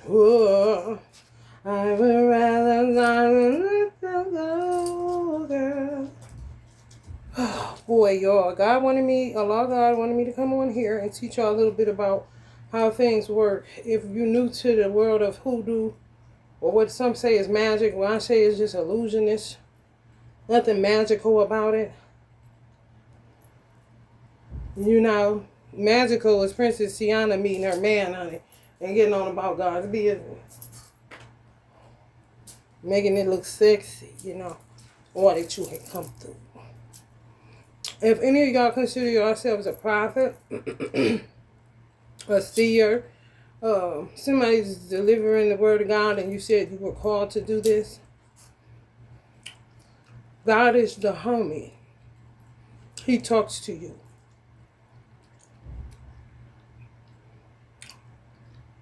Whoa, I would rather not let you go, girl. Oh, boy, y'all. God wanted me to come on here and teach y'all a little bit about how things work. If you're new to the world of hoodoo, or what some say is magic, what I say is just illusionist, nothing magical about it. You know, magical is Princess Tiana meeting her man, honey, and getting on about God's business. Making it look sexy, all that you had come through. If any of y'all consider yourselves a prophet, a seer, somebody's delivering the word of God and you said you were called to do this, God is the homie. He talks to you.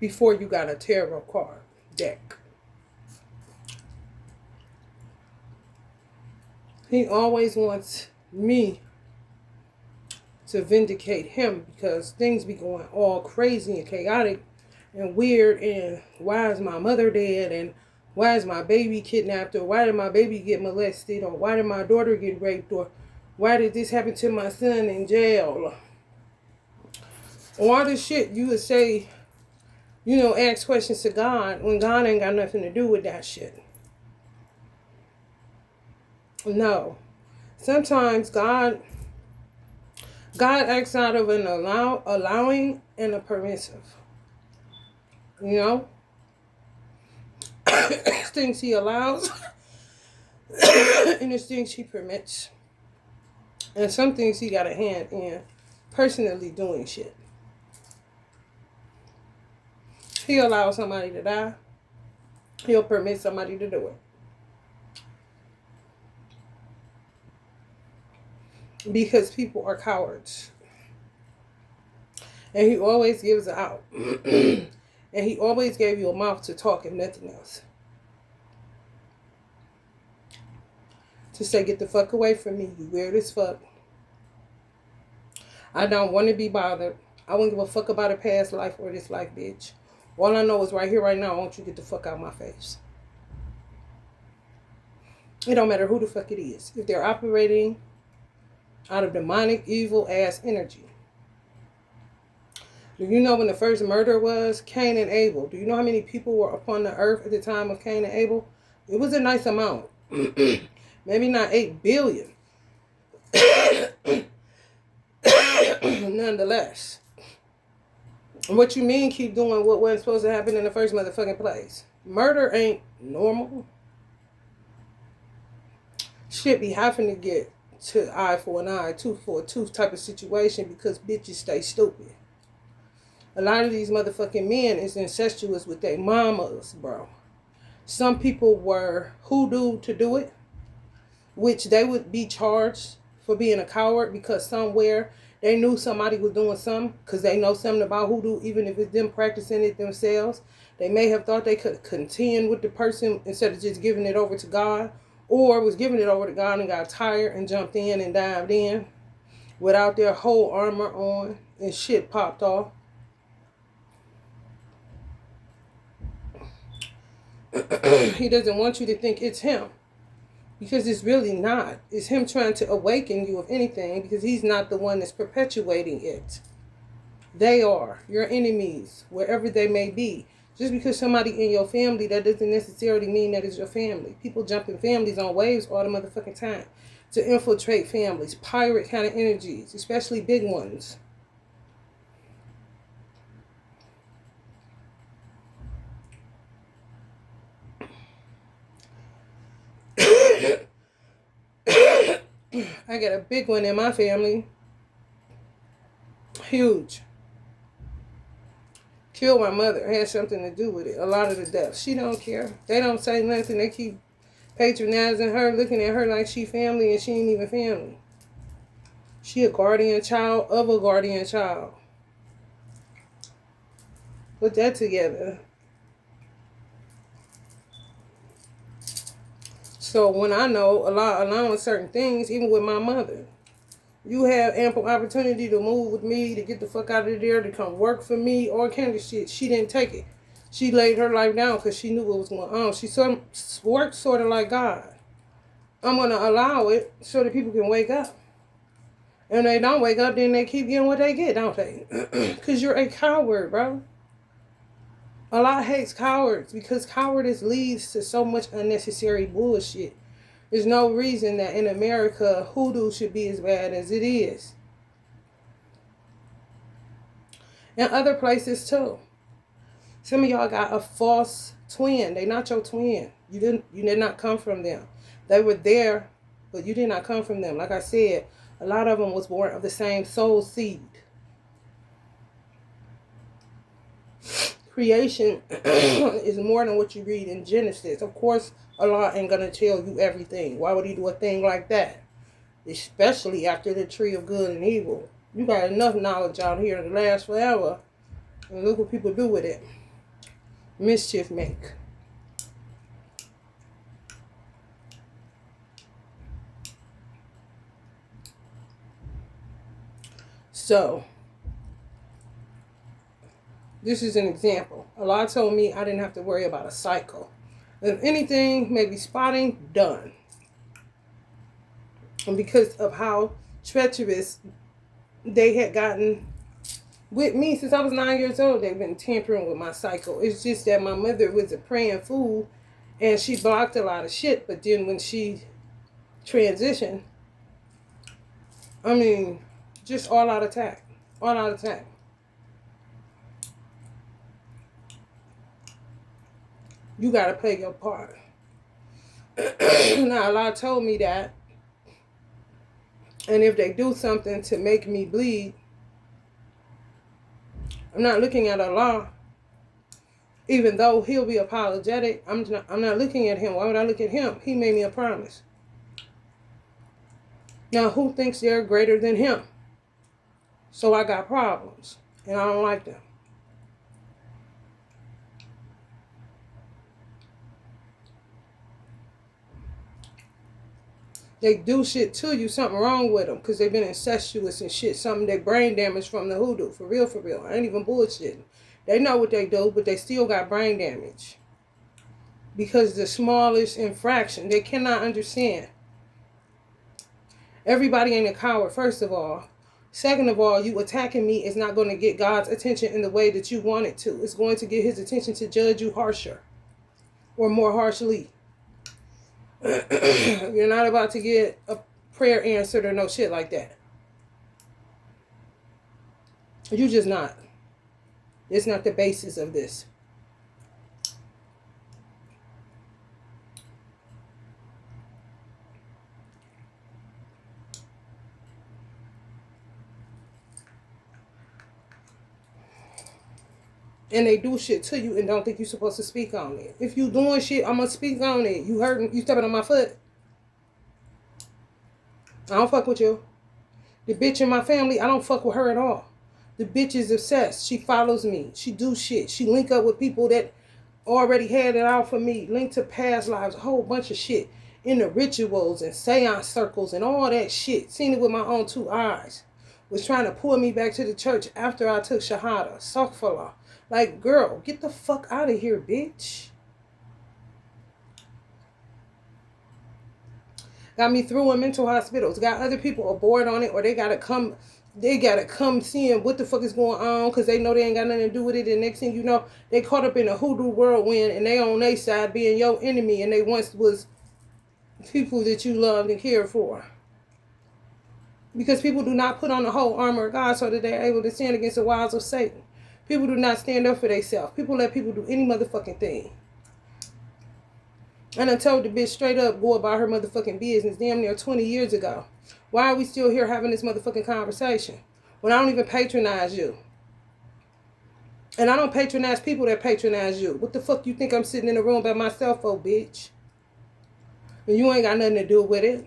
Before you got a tarot card deck. He always wants me to vindicate him because things be going all crazy and chaotic and weird, and why is my mother dead, and why is my baby kidnapped, or why did my baby get molested, or why did my daughter get raped, or why did this happen to my son in jail? All the shit you would say, ask questions to God when God ain't got nothing to do with that shit. No. Sometimes God acts out of an allowing and a permissive. Things he allows and there's things he permits. And some things he got a hand in personally doing shit. He allows somebody to die. He'll permit somebody to do it. Because people are cowards. And he always gives out. And he always gave you a mouth to talk and nothing else. To say, get the fuck away from me, you weird as fuck. I don't want to be bothered. I won't give a fuck about a past life or this life, bitch. All I know is right here, right now, I want you to get the fuck out of my face. It don't matter who the fuck it is. If they're operating out of demonic, evil ass energy. Do you know when the first murder was? Cain and Abel. Do you know how many people were upon the earth at the time of Cain and Abel? It was a nice amount. Maybe not 8 billion. Nonetheless. What you mean keep doing what wasn't supposed to happen in the first motherfucking place? Murder ain't normal. Shit be having to get to eye for an eye, tooth for a tooth type of situation because bitches stay stupid. A lot of these motherfucking men is incestuous with their mamas, bro. Some people were hoodoo to do it, which they would be charged for being a coward because somewhere they knew somebody was doing something because they know something about hoodoo, even if it's them practicing it themselves. They may have thought they could contend with the person instead of just giving it over to God, or was giving it over to God and got tired and jumped in and dived in without their whole armor on and shit popped off. He doesn't want you to think it's him. Because it's really not. It's him trying to awaken you, if anything, because he's not the one that's perpetuating it. They are your enemies, wherever they may be. Just because somebody in your family, that doesn't necessarily mean that it's your family. People jump in families on waves all the motherfucking time to infiltrate families. Pirate kind of energies, especially big ones. I got a big one in my family. Huge. Killed my mother. Had something to do with it. A lot of the deaths. She don't care. They don't say nothing. They keep patronizing her, looking at her like she family and she ain't even family. She a guardian child of a guardian child. Put that together. So when I know allowing certain things, even with my mother, you have ample opportunity to move with me, to get the fuck out of there, to come work for me, all kind of shit. She didn't take it. She laid her life down because she knew what was going on. She worked sort of like God. I'm going to allow it so that people can wake up. And they don't wake up, then they keep getting what they get, don't they? Because you're a coward, bro. Allah hates cowards because cowardice leads to so much unnecessary bullshit. There's no reason that in America, hoodoo should be as bad as it is. And other places too. Some of y'all got a false twin. They not your twin. You did not come from them. They were there, but you did not come from them. Like I said, a lot of them was born of the same soul seed. Creation is more than what you read in Genesis. Of course, Allah ain't going to tell you everything. Why would he do a thing like that? Especially after the tree of good and evil. You got enough knowledge out here to last forever. And look what people do with it. Mischief make. So, this is an example. Allah told me I didn't have to worry about a cycle. If anything, maybe spotting, done. And because of how treacherous they had gotten with me since I was 9 years old, they've been tampering with my cycle. It's just that my mother was a praying fool and she blocked a lot of shit. But then when she transitioned, I mean, just all out attack. All out attack. You got to play your part. Now, Allah told me that. And if they do something to make me bleed, I'm not looking at Allah. Even though he'll be apologetic, I'm not looking at him. Why would I look at him? He made me a promise. Now, who thinks they're greater than him? So I got problems. And I don't like them. They do shit to you, something wrong with them, because they've been incestuous and shit, something they brain damage from the hoodoo, for real, for real. I ain't even bullshitting. They know what they do, but they still got brain damage. Because the smallest infraction, they cannot understand. Everybody ain't a coward, first of all. Second of all, you attacking me is not going to get God's attention in the way that you want it to. It's going to get his attention to judge you harsher. Or more harshly. You're not about to get a prayer answered or no shit like that. You just not. It's not the basis of this. And they do shit to you and don't think you're supposed to speak on it. If you doing shit, I'm going to speak on it. You hurting, you stepping on my foot. I don't fuck with you. The bitch in my family, I don't fuck with her at all. The bitch is obsessed. She follows me. She do shit. She link up with people that already had it out for me. Link to past lives. A whole bunch of shit. In the rituals and seance circles and all that shit. Seen it with my own two eyes. Was trying to pull me back to the church after I took Shahada. Astaghfirullah. Like, girl, get the fuck out of here, bitch. Got me through in mental hospitals. Got other people aboard on it, or they gotta come seeing what the fuck is going on because they know they ain't got nothing to do with it. And next thing you know, they caught up in a hoodoo whirlwind and they on their side being your enemy, and they once was people that you loved and cared for. Because people do not put on the whole armor of God so that they're able to stand against the wiles of Satan. People do not stand up for themselves. People let people do any motherfucking thing. And I told the bitch straight up, go about her motherfucking business damn near 20 years ago. Why are we still here having this motherfucking conversation? When I don't even patronize you. And I don't patronize people that patronize you. What the fuck you think I'm sitting in a room by myself for, bitch? And you ain't got nothing to do with it.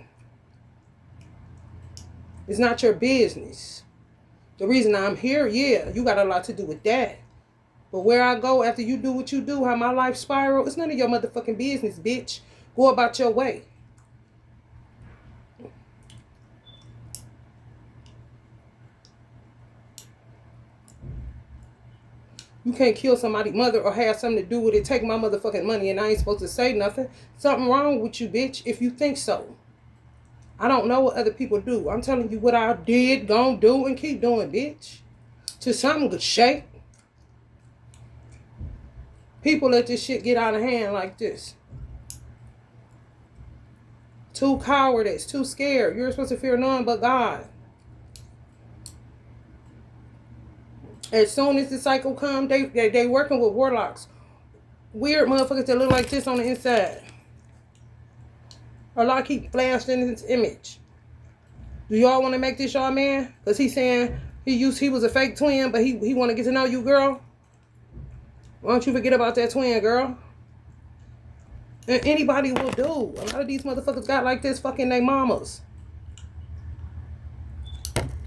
It's not your business. The reason I'm here, yeah, you got a lot to do with that. But where I go after you do what you do, how my life spiral, it's none of your motherfucking business, bitch. Go about your way. You can't kill somebody's mother or have something to do with it. Take my motherfucking money and I ain't supposed to say nothing. Something wrong with you, bitch, if you think so. I don't know what other people do. I'm telling you what I did, gon' do, and keep doing, bitch. To some good shape. People let this shit get out of hand like this. Too cowardice, too scared. You're supposed to fear none but God. As soon as the cycle comes, they working with warlocks. Weird motherfuckers that look like this on the inside. A lot keep flashing his image. Do y'all want to make this y'all man? Because he's saying he was a fake twin, but he want to get to know you, girl. Why don't you forget about that twin, girl? And anybody will do. A lot of these motherfuckers got like this fucking they mamas.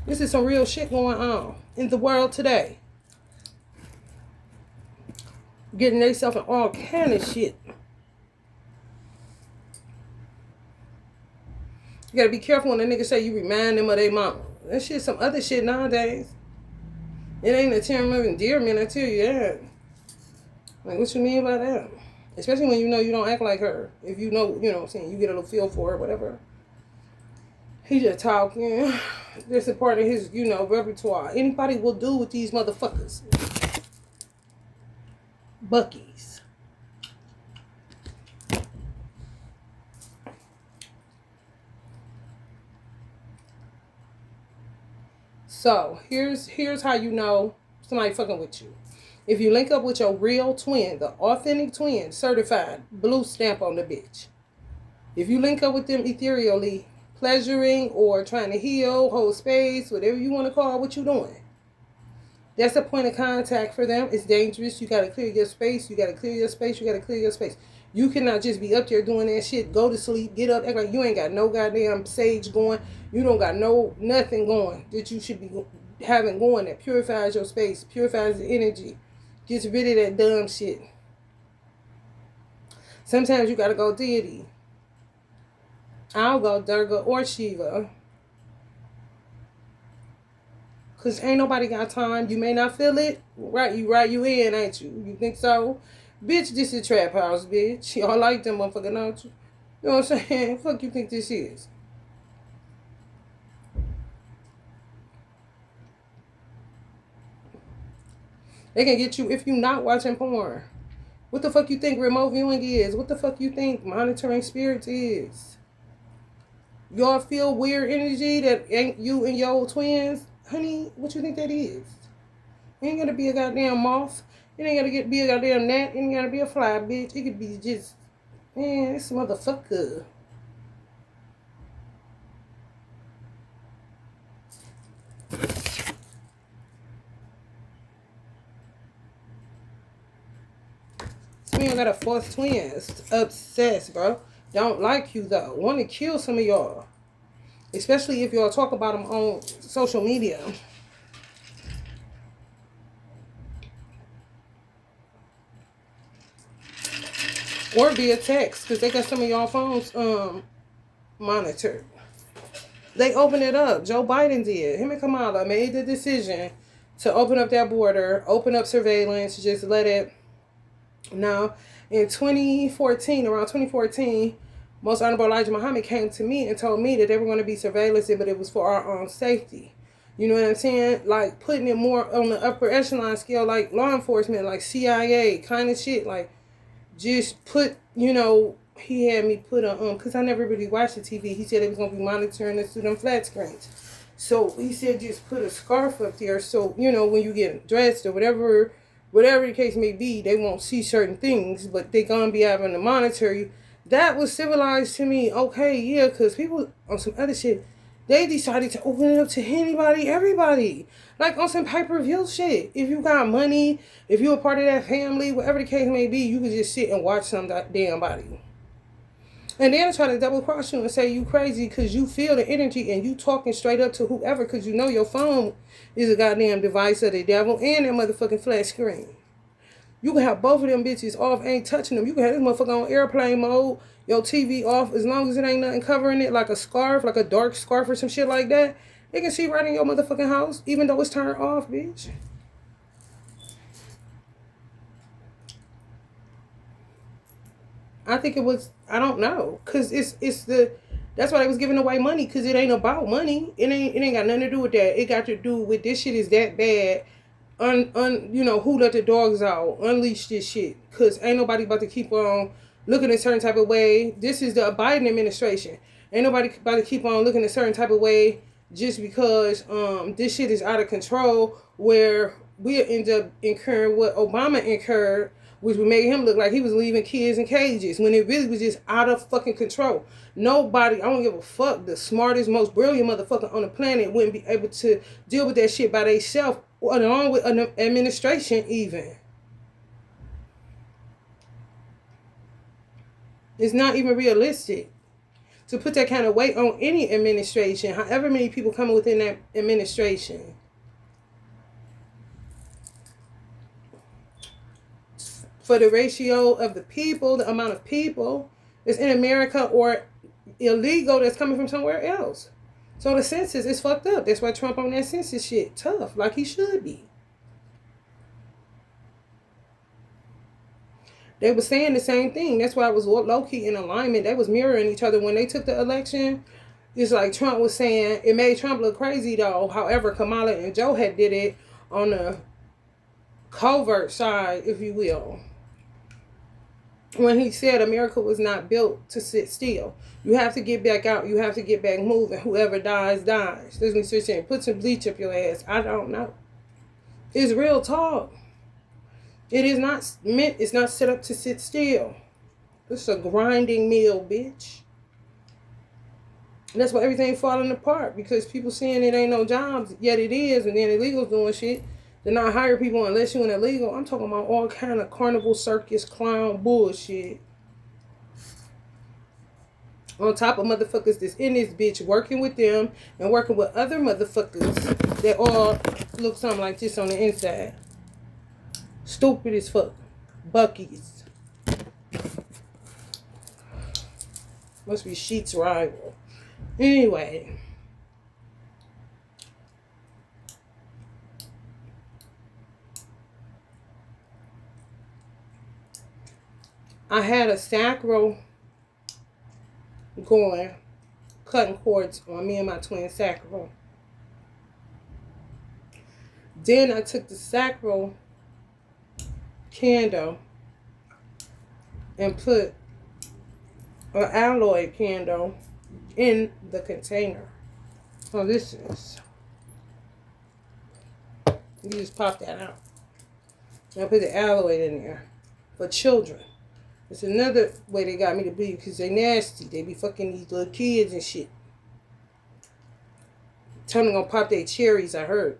This is some real shit going on in the world today. Getting themselves in all kind of shit. You gotta be careful when a nigga say you remind them of their mama. That shit some other shit nowadays. It ain't a term of endearment, I tell you that. Like, what you mean by that? Especially when you know you don't act like her. If you know what I'm saying, you get a little feel for her, whatever. He just talking. This is part of his, repertoire. Anybody will do with these motherfuckers. Buckies. So, here's how you know somebody fucking with you. If you link up with your real twin, the authentic twin, certified, blue stamp on the bitch. If you link up with them ethereally, pleasuring or trying to heal, hold space, whatever you want to call what you're doing. That's a point of contact for them. It's dangerous. You got to clear your space. You got to clear your space. You got to clear your space. You cannot just be up there doing that shit. Go to sleep. Get up. Act like you ain't got no goddamn sage going. You don't got nothing going that you should be having going that purifies your space, purifies the energy. Gets rid of that dumb shit. Sometimes you gotta go deity. I'll go Durga or Shiva. Cause ain't nobody got time. You may not feel it. Right, you in, ain't you? You think so? Bitch, this is trap house, bitch. Y'all like them motherfucking, don't you? You know what I'm saying? Fuck you think this is? They can get you if you not watching porn. What the fuck you think remote viewing is? What the fuck you think monitoring spirits is? Y'all feel weird energy that ain't you and your twins? Honey, what you think that is? It ain't gonna be a goddamn moth. It ain't gonna be a goddamn gnat. It ain't gonna be a fly, bitch. It could be just, man, this motherfucker. You got a fourth twin. Obsessed, bro. Don't like you, though. Want to kill some of y'all. Especially if y'all talk about them on social media. Or via text. Because they got some of y'all phones monitored. They opened it up. Joe Biden did. Him and Kamala made the decision to open up that border. Open up surveillance. Just let it... Now, in 2014, around 2014, Most Honorable Elijah Muhammad came to me and told me that they were going to be surveillancing, but it was for our own safety. You know what I'm saying? Like, putting it more on the upper echelon scale, like law enforcement, like CIA, kind of shit. Like, just put, he had me put a, because I never really watched the TV. He said it was going to be monitoring us through them flat screens. So, he said just put a scarf up there so, when you get dressed or whatever the case may be, they won't see certain things, but they gonna be having to monitor you. That was civilized to me. Okay, yeah, because people on some other shit, they decided to open it up to anybody, everybody. Like on some pay-per-view shit. If you got money, if you're a part of that family, whatever the case may be, you could just sit and watch some damn body. And then try to double cross you and say you crazy because you feel the energy and you talking straight up to whoever because you know your phone is a goddamn device of the devil and that motherfucking flat screen. You can have both of them bitches off, ain't touching them. You can have this motherfucker on airplane mode, your TV off, as long as it ain't nothing covering it, like a scarf, like a dark scarf or some shit like that. They can see right in your motherfucking house, even though it's turned off, bitch. I think it was, I don't know. Because that's why they was giving away money. Because it ain't about money. It ain't got nothing to do with that. It got to do with this shit is that bad. Who let the dogs out? Unleash this shit. Because ain't nobody about to keep on looking a certain type of way. This is the Biden administration. Ain't nobody about to keep on looking a certain type of way just because this shit is out of control, where we'll end up incurring what Obama incurred, which would make him look like he was leaving kids in cages when it really was just out of fucking control. Nobody, I don't give a fuck, the smartest, most brilliant motherfucker on the planet wouldn't be able to deal with that shit by themselves, along with an administration even. It's not even realistic to put that kind of weight on any administration, however many people come within that administration. For the ratio of the people, the amount of people that's in America or illegal that's coming from somewhere else. So the census is fucked up. That's why Trump on that census shit tough, like he should be. They were saying the same thing. That's why it was low-key in alignment. They was mirroring each other when they took the election. It's like Trump was saying, it made Trump look crazy though. However, Kamala and Joe had did it on the covert side, if you will. When he said America was not built to sit still. You have to get back out. You have to get back moving. Whoever dies, dies. That's when he's saying, put some bleach up your ass. I don't know. It's real talk. It is not meant, it's not set up to sit still. This is a grinding mill, bitch. And that's why everything's falling apart, because people saying it ain't no jobs, yet it is, and then illegals doing shit. They're not hire people unless you're an illegal. I'm talking about all kind of carnival, circus, clown bullshit. On top of motherfuckers that's in this bitch working with them and working with other motherfuckers that all look something like this on the inside. Stupid as fuck. Bucky's. Must be Sheet's rival. Anyway. I had a sacral going, cutting cords on me and my twin sacral. Then I took the sacral candle and put an alloy candle in the container. Oh, this is, you just pop that out. And I put the alloy in there for children. It's another way they got me to be, because they nasty. They be fucking these little kids and shit. Tell them gonna pop their cherries, I heard.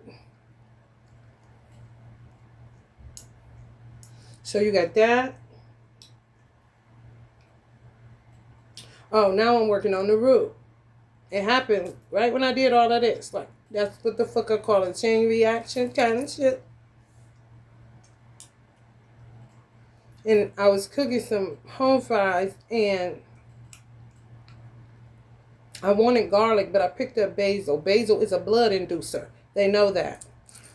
So you got that. Oh, now I'm working on the root. It happened right when I did all of this. Like, that's what the fuck I call a chain reaction kind of shit. And I was cooking some home fries, and I wanted garlic, but I picked up basil. Basil is a blood inducer. They know that.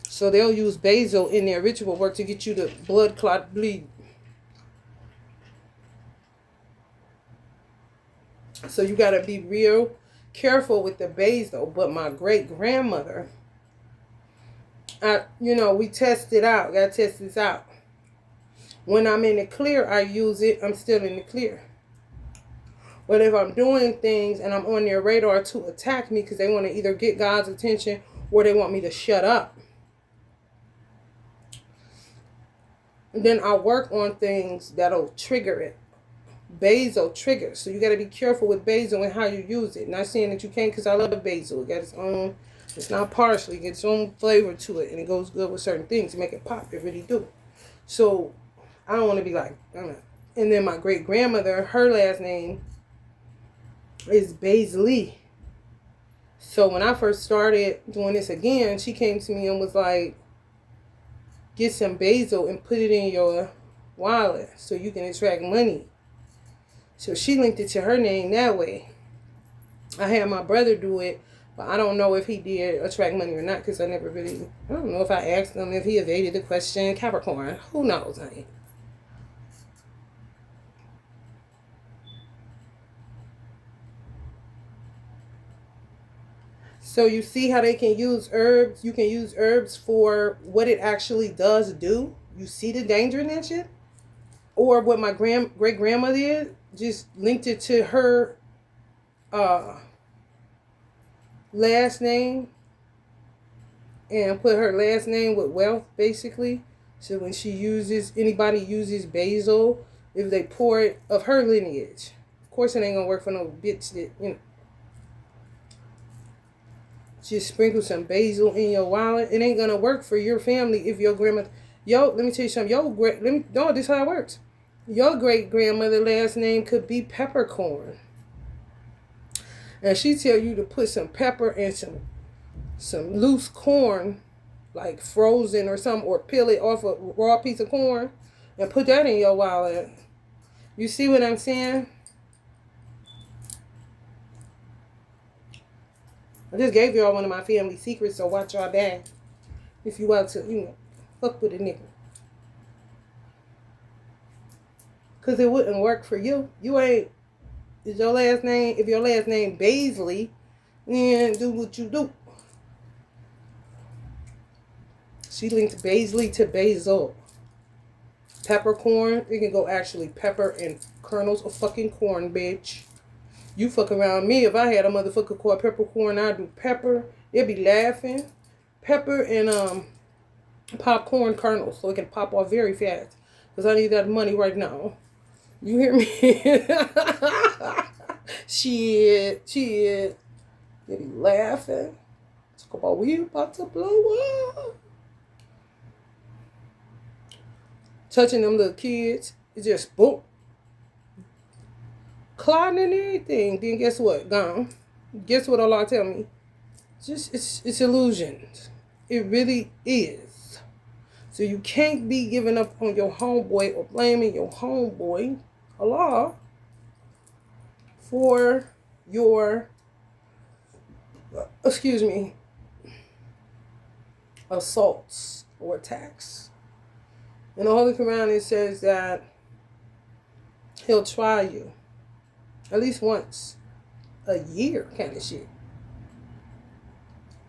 So they'll use basil in their ritual work to get you to blood clot bleed. So you got to be real careful with the basil. But my great-grandmother, we test it out. Got to test this out. When I'm in the clear, I use it. I'm still in the clear. But if I'm doing things and I'm on their radar to attack me because they want to either get God's attention or they want me to shut up, then I work on things that'll trigger it. Basil triggers. So you got to be careful with basil and how you use it. Not saying that you can't, because I love basil. It got its own, it's not parsley. It gets its own flavor to it. And it goes good with certain things to make it pop. It really do. So I don't want to be like, and then my great-grandmother, her last name is Baisley. So when I first started doing this again, she came to me and was like, get some basil and put it in your wallet so you can attract money. So she linked it to her name that way. I had my brother do it, but I don't know if he did attract money or not, because I don't know if I asked him if he evaded the question. Capricorn, who knows, honey? So you see how they can use herbs? You can use herbs for what it actually does do. You see the danger in that shit? Or what my great grandmother did, just linked it to her last name and put her last name with wealth, basically. So when anybody uses basil, if they pour it of her lineage, of course it ain't gonna work for no bitch that, just sprinkle some basil in your wallet. It ain't gonna work for your family if your grandmother. Let me tell you something. No, this is how it works. Your great grandmother last name could be peppercorn, and she tell you to put some pepper and some loose corn, like frozen or something, or peel it off a raw piece of corn, and put that in your wallet. You see what I'm saying? I just gave y'all one of my family secrets, so watch y'all back. If you want to, fuck with a nigga. Because it wouldn't work for you. If your last name Baisley, then do what you do. She linked Baisley to basil. Peppercorn, it can go actually pepper and kernels of fucking corn, bitch. You fuck around me. If I had a motherfucker called peppercorn, I'd do pepper. They'd be laughing. Pepper and popcorn kernels, so it can pop off very fast. Because I need that money right now. You hear me? Shit. They be laughing. Talk about we about to blow up. Touching them little kids. It just boom. Clotting and everything. Then guess what? Gone. Guess what Allah tell me? It's illusions. It really is. So you can't be giving up on your homeboy or blaming your homeboy, Allah, for your, assaults or attacks. In the Holy Quran it says that he'll try you at least once a year, kind of shit.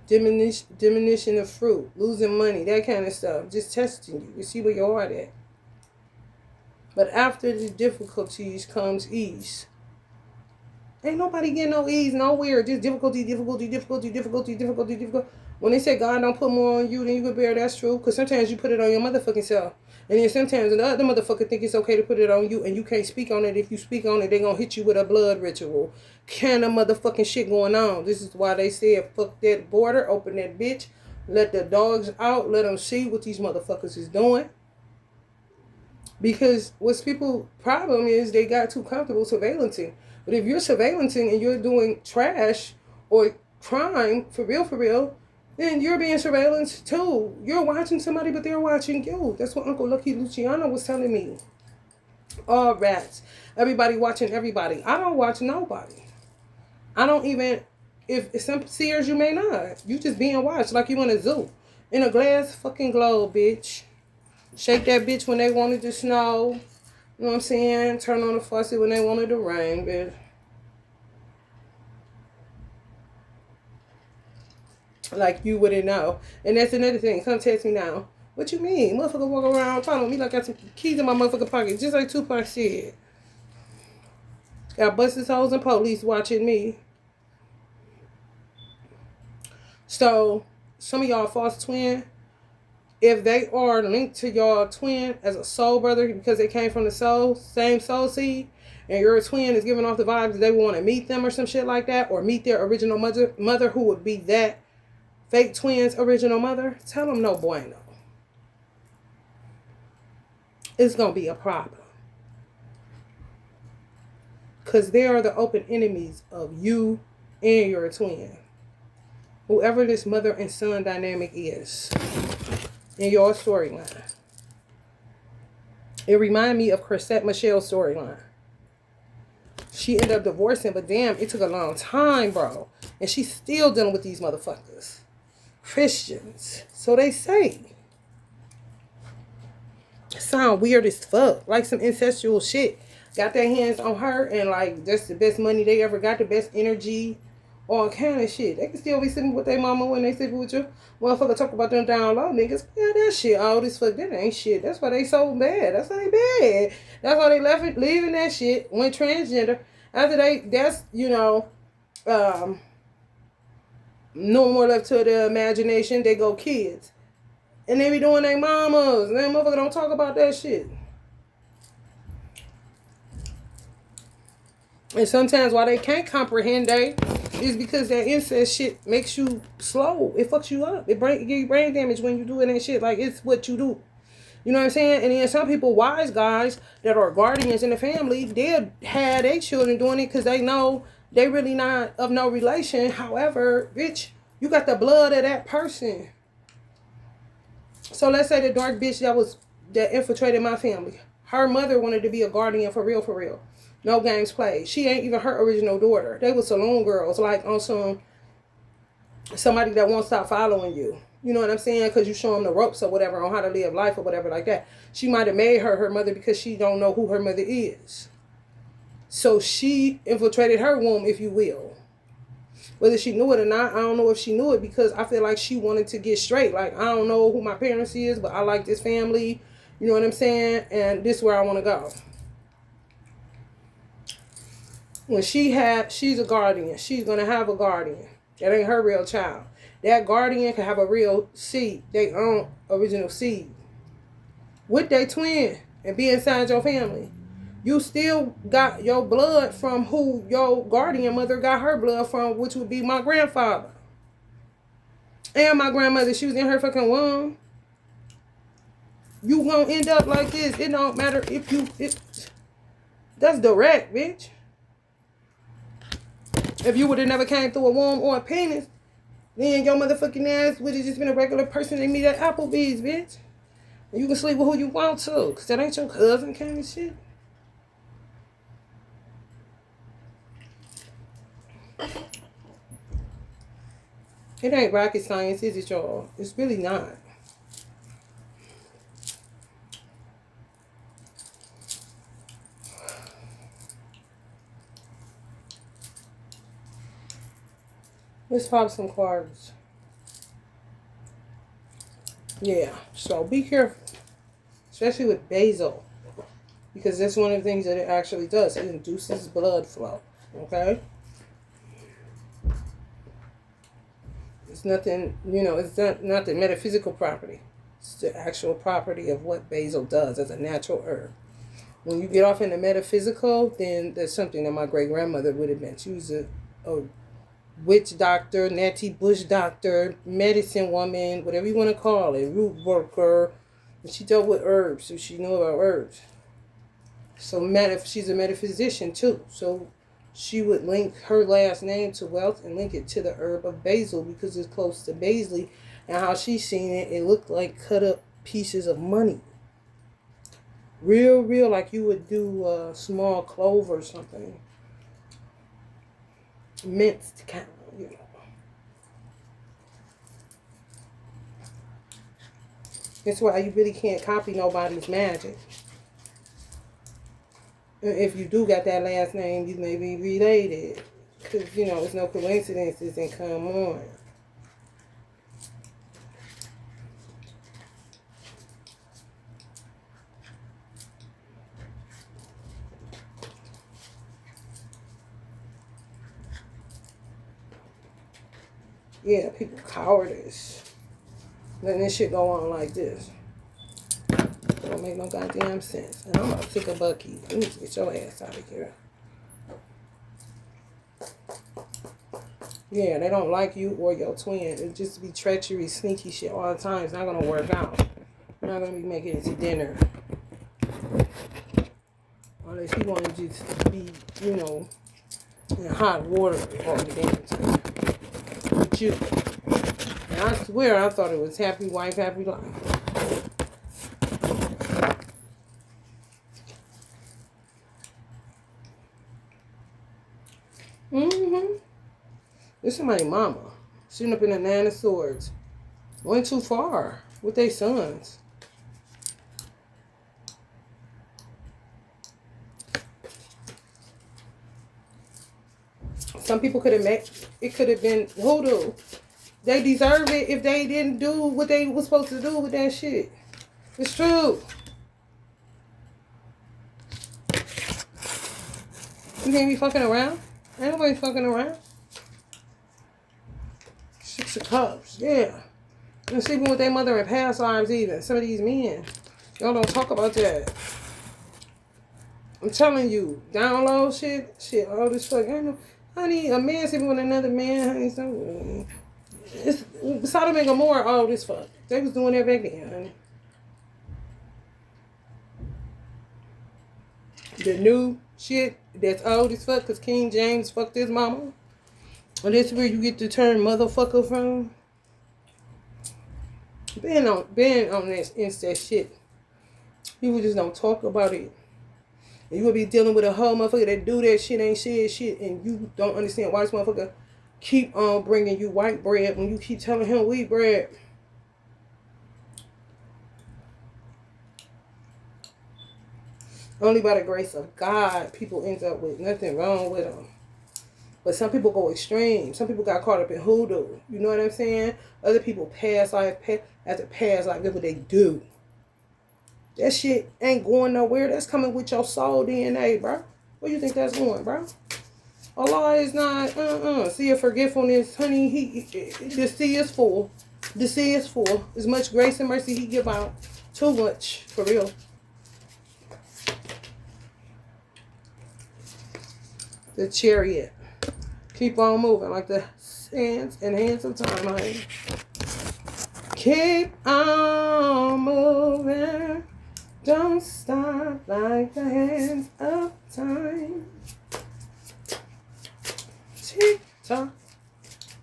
Diminution of fruit, losing money, that kind of stuff. Just testing you to see where your heart at. But after the difficulties comes ease. Ain't nobody getting no ease nowhere. Just difficulty. When they say God don't put more on you than you can bear, that's true. Because sometimes you put it on your motherfucking self. And then sometimes the other motherfucker think it's okay to put it on you and you can't speak on it. If you speak on it, they gonna hit you with a blood ritual. Kind of motherfucking shit going on. This is why they said fuck that border, open that bitch, let the dogs out, let them see what these motherfuckers is doing. Because what's people's problem is they got too comfortable surveillancing. But if you're surveillancing and you're doing trash or crime, for real, then you're being surveillanced too. You're watching somebody, but they're watching you. That's what Uncle Lucky Luciano was telling me. All rats. Everybody watching everybody. I don't watch nobody. I don't even, if some seers you may not. You just being watched like you in a zoo. In a glass fucking globe, bitch. Shake that bitch when they wanted to snow. You know what I'm saying? Turn on the faucet when they wanted to rain, bitch. Like you wouldn't know. And that's another thing. Come text me now. What you mean? Motherfucker walk around following me like I got some keys in my motherfucking pocket. Just like Tupac said. Got busters, hoes, and police watching me. So, some of y'all false twin, if they are linked to your twin as a soul brother because they came from the soul, same soul seed, and your twin is giving off the vibes that they want to meet them or some shit like that, or meet their original mother who would be that fake twin's original mother, tell them no bueno. It's going to be a problem. Because they are the open enemies of you and your twin. Whoever this mother and son dynamic is in your storyline. It reminded me of Chrisette Michelle's storyline. She ended up divorcing, but damn, it took a long time, bro. And she's still dealing with these motherfuckers. Christians. So they say. Sound weird as fuck. Like some incestual shit. Got their hands on her and like that's the best money they ever got. The best energy. all kind of shit. They can still be sitting with their mama when they sit with you. Motherfucker talk about them down low niggas. Yeah, that shit all this fuck. That ain't shit. That's why they so bad. That's why they bad. That's why they left it, leaving that shit, went transgender. After that's, no more left to the imagination. They go kids. And they be doing their mamas. And that motherfucker don't talk about that shit. And sometimes why they can't comprehend is because that incest shit makes you slow. It fucks you up. It give you brain damage when you doing that shit. Like, it's what you do. You know what I'm saying? And then some people, wise guys that are guardians in the family, they'll have their children doing it because they know they really not of no relation. However, bitch, you got the blood of that person. So let's say the dark bitch that infiltrated my family. Her mother wanted to be a guardian for real, for real. No games played. She ain't even her original daughter. They were saloon girls, like on somebody that won't stop following you. You know what I'm saying? Because you show them the ropes or whatever on how to live life or whatever like that. She might have made her mother because she don't know who her mother is. So she infiltrated her womb, if you will. Whether she knew it or not, I don't know if she knew it, because I feel like she wanted to get straight. Like, I don't know who my parents is, but I like this family. You know what I'm saying? And this is where I want to go. When she's a guardian. She's going to have a guardian. That ain't her real child. That guardian can have a real seed. They own original seed. With their twin and be inside your family. You still got your blood from who your guardian mother got her blood from, which would be my grandfather. And my grandmother, she was in her fucking womb. You gonna end up like this. It don't matter if that's direct, bitch. If you would have never came through a womb or a penis, then your motherfucking ass would have just been a regular person they meet at Applebee's, bitch. And you can sleep with who you want to, because that ain't your cousin kind of shit. It ain't rocket science, is it, y'all? It's really not. Let's pop some cards. Yeah, so be careful. Especially with basil. Because that's one of the things that it actually does. It induces blood flow. Okay? It's nothing, it's not the metaphysical property. It's the actual property of what basil does as a natural herb. When you get off in the metaphysical, then there's something that my great-grandmother would have been. She was a witch doctor, Natty Bush doctor, medicine woman, whatever you want to call it, root worker. And she dealt with herbs, so she knew about herbs. So she's a metaphysician too. So she would link her last name to wealth and link it to the herb of basil because it's close to basil. And how she's seen it, it looked like cut up pieces of money. Real, like you would do a small clove or something. Minced kind of, That's why you really can't copy nobody's magic. And if you do got that last name, you may be related. Because, it's no coincidences and come on. Yeah, people cowardice. Letting this shit go on like this. Don't make no goddamn sense. And I'm about to take a bucky. You need to get your ass out of here. Yeah, they don't like you or your twin. It just be treachery, sneaky shit all the time. It's not going to work out. You're not going to be making it to dinner. Unless you want to just be, in hot water all the damn time. With you. And I swear I thought it was happy wife, happy life. This is my mama. Sitting up in the Nine of Swords. Went too far with their sons. Some people could have met. It could have been hoodoo. They deserve it if they didn't do what they was supposed to do with that shit. It's true. You can't be fucking around. Ain't nobody fucking around. 6 of Cups, yeah. And sleeping with their mother in past lives even. Some of these men. Y'all don't talk about that. I'm telling you, download shit, all this fuck. Ain't no, honey, a man sleeping with another man, honey, so it's Sodom and Gomorrah, all this fuck. They was doing that back then, honey. The new shit that's old as fuck, cause King James fucked his mama. And that's where you get the term motherfucker from. Been on that incest shit. People just don't talk about it. And you will be dealing with a whole motherfucker that do that shit, ain't said shit, and you don't understand why this motherfucker keep on bringing you white bread when you keep telling him wheat bread. Only by the grace of God, people end up with nothing wrong with them. But some people go extreme. Some people got caught up in hoodoo. You know what I'm saying? Other people pass life after past life. That's what they do. That shit ain't going nowhere. That's coming with your soul DNA, bro. Where you think that's going, bro? Allah is not, See, your forgetfulness, honey, the sea is full. The sea is full. As much grace and mercy he give out. Too much, for real. The Chariot. Keep on moving like the sands and hands of time, honey. Keep on moving. Don't stop like the hands of time. Tick tock.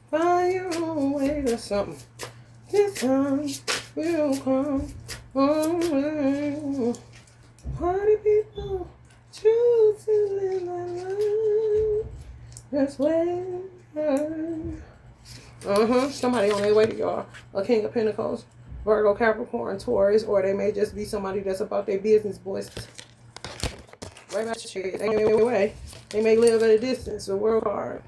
Find your own way to something. This time will come. Party people choose to live my life. That's when. Somebody on their way to y'all. A King of Pentacles. Virgo, Capricorn, Taurus, or they may just be somebody that's about their business, boys. Right about your shit. They may live at a distance or work hard.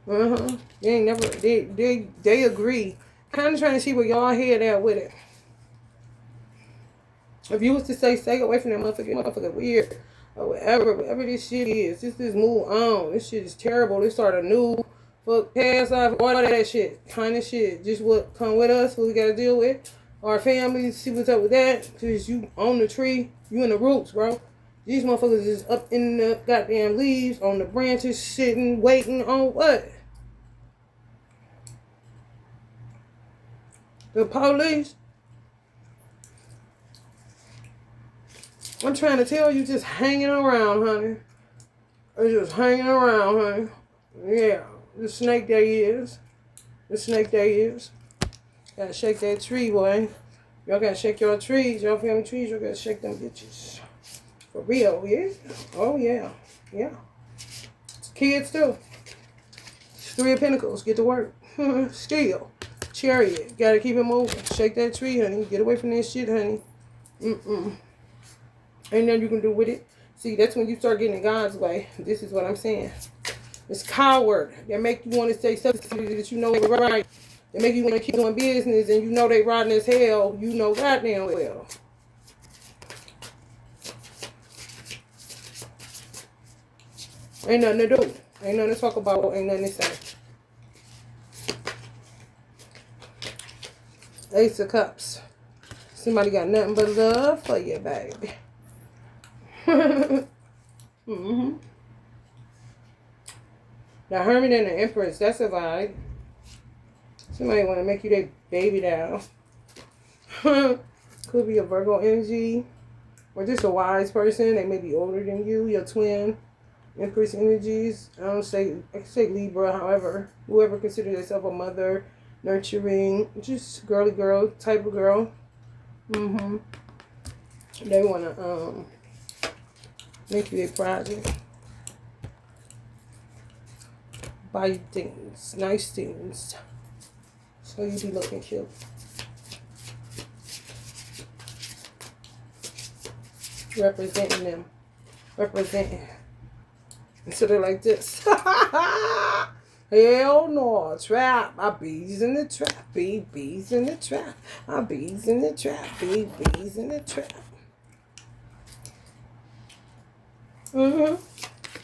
They ain't never, they agree. Kind of trying to see where y'all head at with it. If you was to say, stay away from that motherfucker weird, or whatever this shit is, just move on. This shit is terrible. Let's start a new fuck past life, all that shit, kind of shit. Just what come with us, what we gotta deal with. Our families, see what's up with that. Cause you on the tree, you in the roots, bro. These motherfuckers is up in the goddamn leaves, on the branches, sitting, waiting on what? The police. I'm trying to tell you, just hanging around, honey. They're just hanging around, honey. Yeah. The snake there is. The snake there is. Gotta shake that tree, boy. Y'all gotta shake your trees. Y'all family trees, y'all gotta shake them bitches. For real, yeah? Oh, yeah. Yeah. Kids, too. 3 of Pentacles. Get to work. Still. Chariot. Gotta keep it moving. Shake that tree, honey. Get away from that shit, honey. Ain't nothing you can do with it. See, that's when you start getting in God's way. This is what I'm saying. It's coward that make you want to say something that you know is right. They make you want to keep doing business and you know they rotten as hell. You know goddamn well. Ain't nothing to do. Ain't nothing to talk about. Ain't nothing to say. Ace of Cups. Somebody got nothing but love for you, baby. The Hermit and the Empress, that's a vibe. Somebody want to make you their baby doll. Could be a Virgo energy. Or just a wise person. They may be older than you. Your twin. Empress energies. I can say Libra, however. Whoever considers themselves a mother. Nurturing. Just girly girl type of girl. They want to make you a project. Buy you things, nice things, so you be looking cute. Representing them, representing Instead of like this. Hell no, trap. My bees in the trap. Bees in the trap. My bees in the trap. Bees in the trap.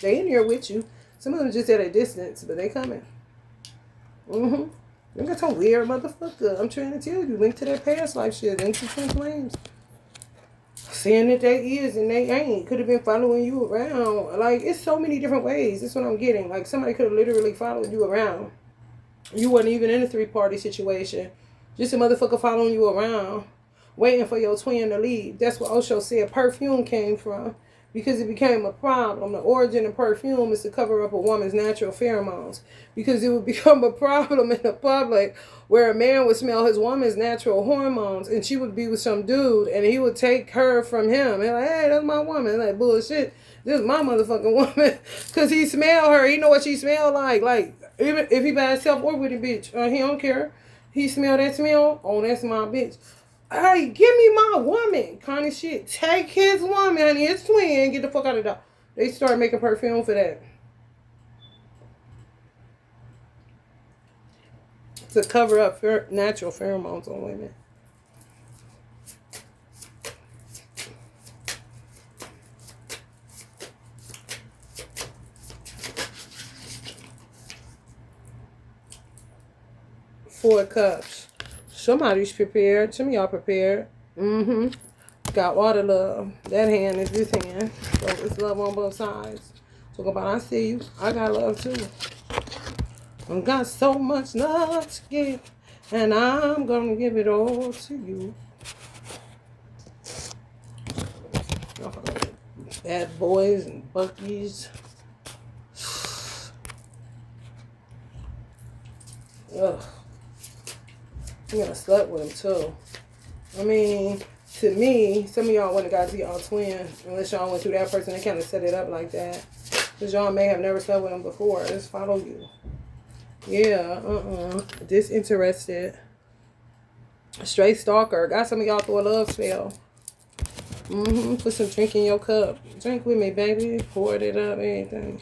They in here with you. Some of them just at a distance, but they coming. You got some weird motherfucker. I'm trying to tell you. Link to that past life shit. Link to twin flames. Saying that they is and they ain't. Could have been following you around. Like, it's so many different ways. That's what I'm getting. Like, somebody could have literally followed you around. You wasn't even in a 3-party situation. Just a motherfucker following you around. Waiting for your twin to leave. That's what Osho said perfume came from. Because it became a problem. The origin of perfume is to cover up a woman's natural pheromones. Because it would become a problem in the public where a man would smell his woman's natural hormones and she would be with some dude and he would take her from him. And like, hey, that's my woman. Like, bullshit. This is my motherfucking woman. Because he smell her. He know what she smell like. Like, even if he by himself or with a bitch, he don't care. He smell that smell. Oh, that's my bitch. Hey, give me my woman kind of shit. Take his woman, honey, his twin, get the fuck out of the door. They start making perfume for that. To cover up natural pheromones on women. Four cups. Somebody's prepared. Some of y'all prepared. Got water love. That hand is this hand. So it's love on both sides. Talk about I see you. I got love too. I got so much love to give. And I'm going to give it all to you. Bad boys and Buckies. Ugh. I'm gonna slut with him too. I mean, to me, some of y'all wouldn't have got to y'all twin unless y'all went through that person and kind of set it up like that. Because y'all may have never slept with him before. Just follow you. Yeah, disinterested. Straight stalker. Got some of y'all through a love spell. Put some drink in your cup. Drink with me, baby. Poured it up, anything.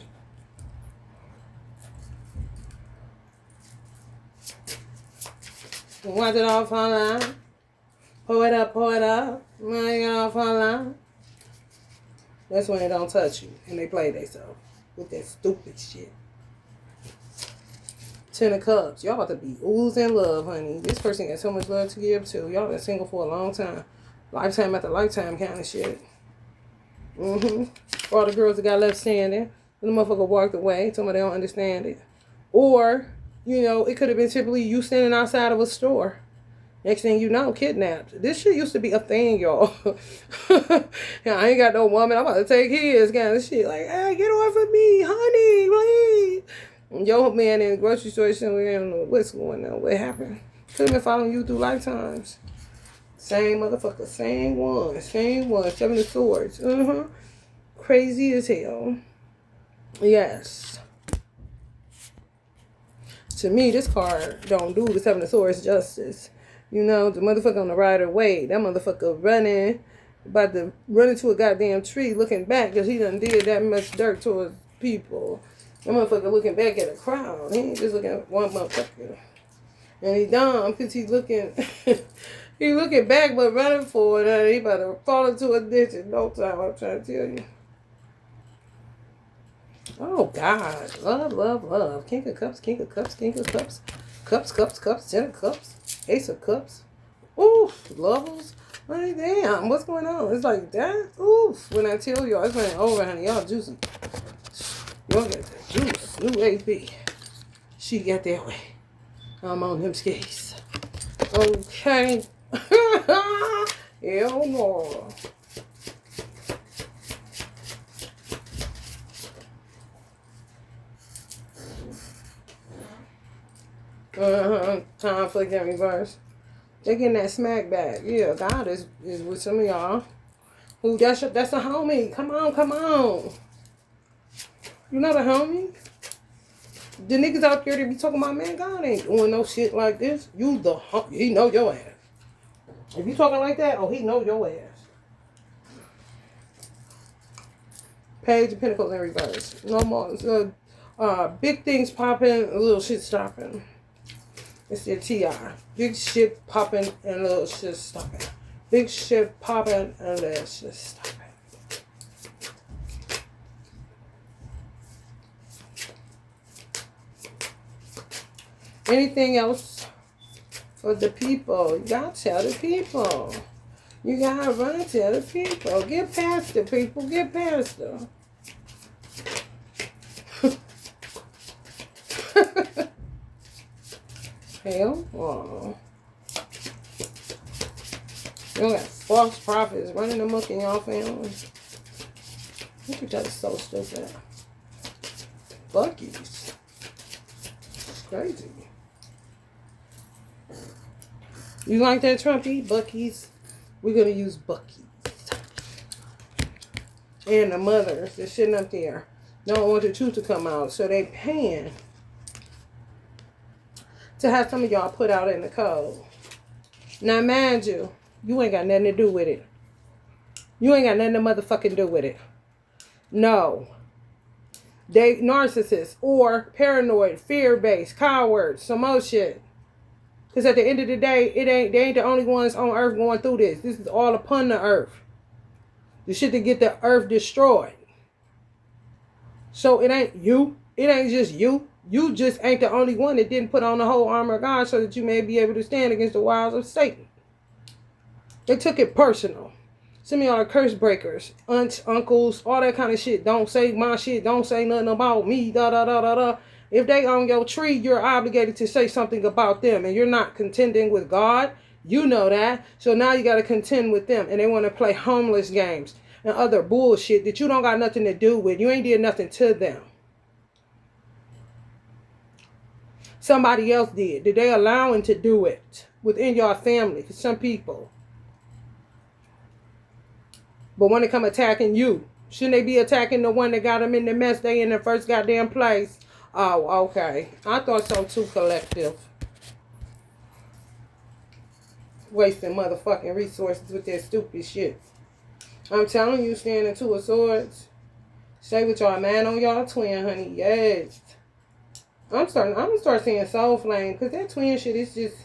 Watch it all fall out. Pour it up, pour it up. Watch it all fall out. That's when they don't touch you and they play themselves with that stupid shit. 10 of Cups. Y'all about to be oozing love, honey. This person got so much love to give to. Y'all been single for a long time. Lifetime after lifetime kind of shit. All the girls that got left standing. The motherfucker walked away. Somebody don't understand it. Or, you know, it could have been simply you standing outside of a store. Next thing you know, kidnapped. This shit used to be a thing, y'all. Yeah, I ain't got no woman. I'm about to take his kind of shit. Like, hey, get off of me, honey, please. And your man in the grocery store saying, we don't know what's going on. What happened? Could have been following you through lifetimes. Same motherfucker. Same one. Same one. 7 of Swords. Crazy as hell. Yes. To me, this card don't do the 7 of Swords justice. You know, the motherfucker on the rider way. That motherfucker running, about to run into a goddamn tree, looking back because he done did that much dirt towards people. That motherfucker looking back at a crowd. He ain't just looking at one motherfucker. And he dumb because he looking, he looking back but running forward. And he about to fall into a ditch in no time. I'm trying to tell you. Oh, God. Love, love, love. King of Cups, King of Cups, King of Cups. Cups, cups, cups, 10 of Cups. Ace of Cups. Oof. Levels. Like, damn. What's going on? It's like that. Oof. When I tell y'all, it's running over, honey. Y'all juicy. Y'all got that juice. New AP. She got that way. I'm on them skates. Okay. Hell no. Conflict in reverse. They getting that smack back. Yeah, God is with some of y'all. Who that's a homie. Come on, come on. You not a homie? The niggas out there that be talking about, man, God ain't doing no shit like this. You the he know your ass. If you talking like that, oh, he know your ass. Page of Pentacles in reverse. No more. So, big things popping, little shit stopping. It's the TI. Big shit popping and little shit stopping. Big shit popping and little shit stopping. Anything else for the people? You gotta tell the people. You gotta run and tell the people. Get past the people. Get past them. Hell, oh. You got false prophets running amok in y'all family. Look at that, so stupid. Bucky's. It's crazy. You like that, Trumpy? Bucky's. We're gonna use Bucky's. And the mothers that's sitting up there don't want the truth to come out, so they paying to have some of y'all put out in the cold. Now, mind you, you ain't got nothing to do with it. You ain't got nothing to motherfucking do with it. No. They narcissists or paranoid, fear-based, cowards, some more shit. Because at the end of the day, they ain't the only ones on earth going through this. This is all upon the earth. The shit to get the earth destroyed. So it ain't you. It ain't just you. You just ain't the only one that didn't put on the whole armor of God so that you may be able to stand against the wiles of Satan. They took it personal. Some of y'all are curse breakers. Aunts, uncles, all that kind of shit. Don't say my shit. Don't say nothing about me. Da da da da da. If they on your tree, you're obligated to say something about them. And you're not contending with God. You know that. So now you got to contend with them. And they want to play homeless games and other bullshit that you don't got nothing to do with. You ain't did nothing to them. Somebody else did. Did they allow him to do it within your family? For some people. But when they come attacking you, shouldn't they be attacking the one that got them in the mess they in the first goddamn place? Oh, okay. I thought so too, collective. Wasting motherfucking resources with that stupid shit. I'm telling you, standing Two of Swords. Stay with y'all man on y'all twin, honey. Yes. I'm gonna start seeing soul flame, because that twin shit is just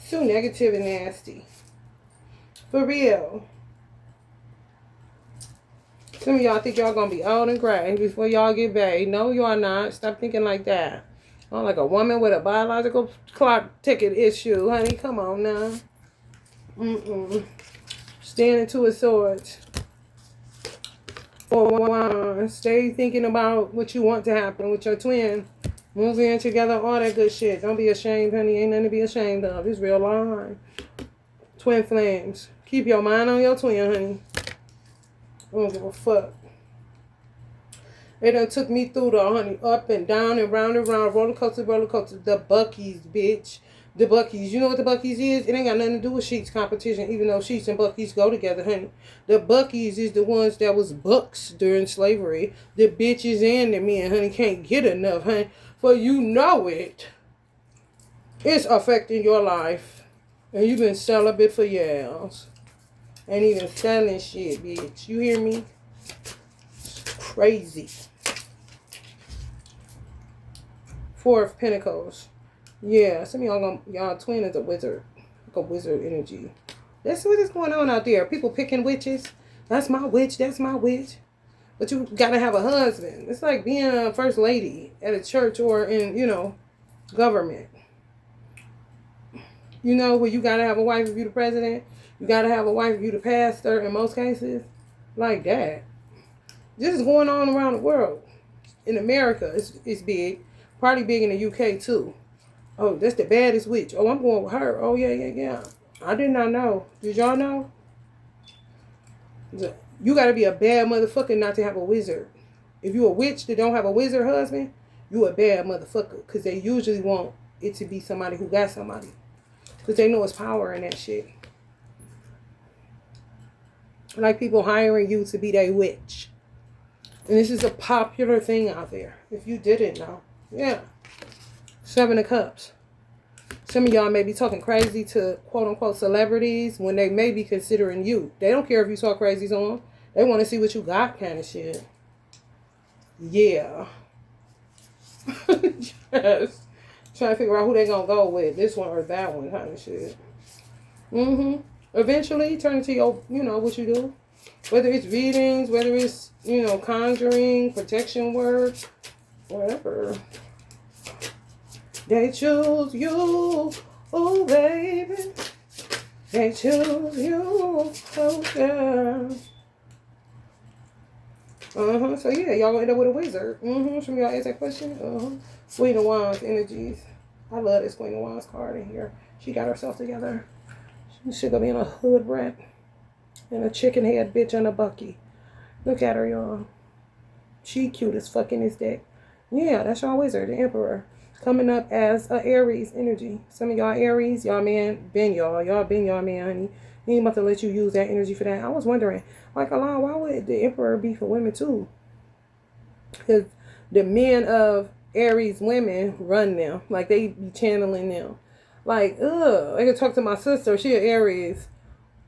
too negative and nasty. For real. Some of y'all think y'all gonna be old and gray before y'all get paid. No, y'all not. Stop thinking like that. I'm like a woman with a biological clock ticket issue, honey. Come on now. Standing Two of Swords. Stay thinking about what you want to happen with your twin. Move in together, all that good shit. Don't be ashamed, honey. Ain't nothing to be ashamed of. It's real life. Twin flames. Keep your mind on your twin, honey. I don't give a fuck. They done took me through the honey, up and down and round and round, roller coaster, roller coaster. The Bucky's, bitch. The Bucky's. You know what the Bucky's is? It ain't got nothing to do with Sheets competition, even though Sheets and Bucky's go together, honey. The Bucky's is the ones that was bucks during slavery. The bitches and the men, honey, can't get enough, honey. For you know it. It's affecting your life. And you've been celibate for years. Ain't even selling shit, bitch. You hear me? It's crazy. Four of Pentacles. Yeah, some of y'all twin is a wizard. Like a wizard energy. That's what is going on out there. People picking witches. That's my witch. That's my witch. But you gotta have a husband. It's like being a first lady at a church or in, government. You know, where you gotta have a wife if you're the president. You gotta have a wife if you're the pastor in most cases. Like that. This is going on around the world. In America, it's big. Probably big in the UK too. Oh, that's the baddest witch. Oh, I'm going with her. Oh, yeah. I did not know. Did y'all know? You got to be a bad motherfucker not to have a wizard. If you a witch that don't have a wizard husband, you a bad motherfucker. Because they usually want it to be somebody who got somebody. Because they know it's power in that shit. Like people hiring you to be their witch. And this is a popular thing out there. If you didn't know. Yeah. Seven of Cups. Some of y'all may be talking crazy to quote-unquote celebrities when they may be considering you. They don't care if you talk crazy to them. They want to see what you got kind of shit. Yeah. Just trying to figure out who they gonna go with, this one or that one, kind of shit. Eventually, turn into your, what you do. Whether it's readings, whether it's, conjuring, protection work, whatever. They choose you, oh baby. They choose you, oh girl. So yeah, y'all gonna end up with a wizard. Some of y'all ask that question. Queen of Wands energies. I love this Queen of Wands card in here. She got herself together. She gonna be in a hood rat and a chicken head bitch on a bucky. Look at her, y'all. She cute as fuck in this deck. Yeah, that's y'all wizard, the Emperor. Coming up as a Aries energy. Some of y'all Aries, y'all man, been y'all. Y'all been y'all man, honey. He ain't about to let you use that energy for that. I was wondering, like, Allah, why would the Emperor be for women too? Because the men of Aries women run them. Like, they be channeling them. Like, I could talk to my sister. She an Aries.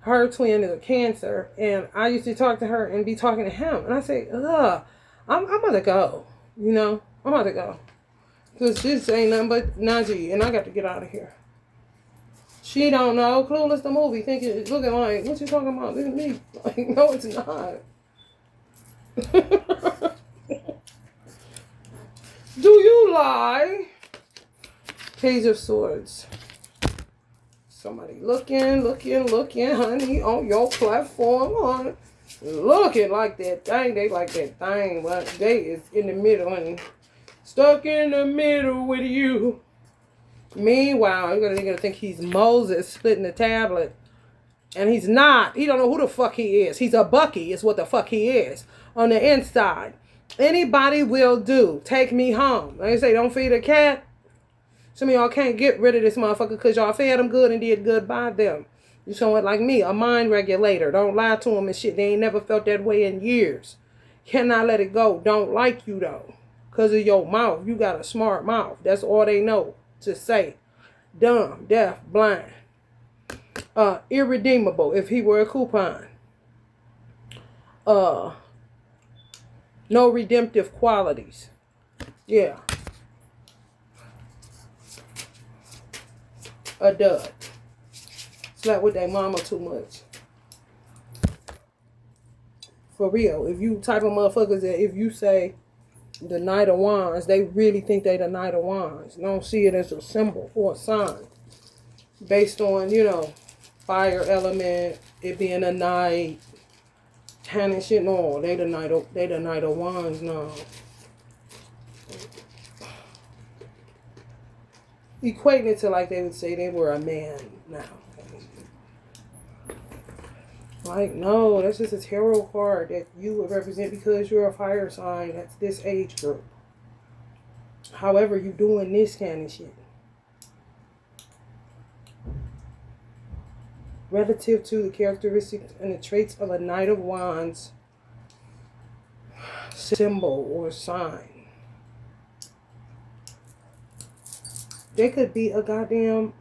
Her twin is a Cancer. And I used to talk to her and be talking to him. And I say, I'm about to go. I'm about to go. Because this ain't nothing but Najee. And I got to get out of here. She don't know. Clueless the movie. Thinking, looking like, what you talking about? Look at me. Like, no, it's not. Do you lie? Page of Swords. Somebody looking, honey, on your platform, honey. Looking like that thing. They like that thing, but they is in the middle, honey. Stuck in the middle with you. Meanwhile, you're gonna think he's Moses splitting the tablet. And he's not. He don't know who the fuck he is. He's a Bucky is what the fuck he is. On the inside. Anybody will do. Take me home. Like I say, don't feed a cat. Some of y'all can't get rid of this motherfucker because y'all fed them good and did good by them. You somewhat like me, a mind regulator. Don't lie to them and shit. They ain't never felt that way in years. Cannot let it go. Don't like you though. Because of your mouth. You got a smart mouth. That's all they know to say. Dumb, deaf, blind. Irredeemable if he were a coupon. No redemptive qualities. Yeah. A dud. Slept with their mama too much. For real. If you type of motherfuckers that if you say the Knight of Wands, they really think they the Knight of Wands. They don't see it as a symbol or a sign. Based on, fire element, it being a knight, kind of shit. No, they the Knight of Wands now. Equating it to like they would say they were a man now. Like, no, that's just a tarot card that you would represent because you're a fire sign. That's this age group. However, you doing this kind of shit. Relative to the characteristics and the traits of a Knight of Wands symbol or sign. They could be a goddamn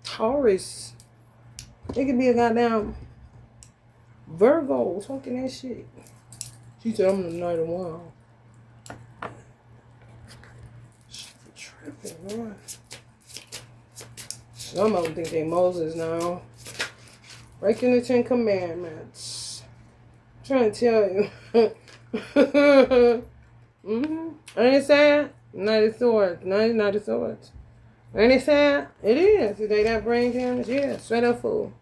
Taurus. They could be a goddamn Virgo talking that shit. She said, I'm the Knight of Wands. Tripping, man. Some of them think they Moses now. Breaking the 10 Commandments. I'm trying to tell you. Ain't it sad? Knight of Swords. Knight of Swords. Ain't it sad? It is. Today that brain damage. Yeah, straight up fool.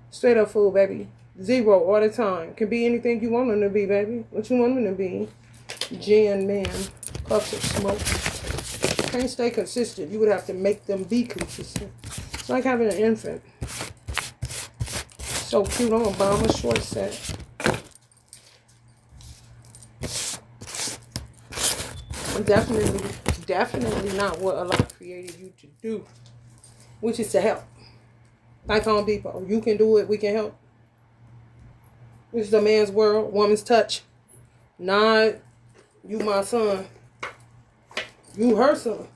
Straight up fool, baby. 0 all the time. Can be anything you want them to be, baby. What you want them to be. Gin man. Puffs of smoke. Can't stay consistent. You would have to make them be consistent. It's like having an infant. So cute. I'm gonna buy him a short set. Definitely not what Allah created you to do, which is to help. Like Home Depot. You can do it, we can help. This is a man's world, woman's touch. Not you my son. You her son.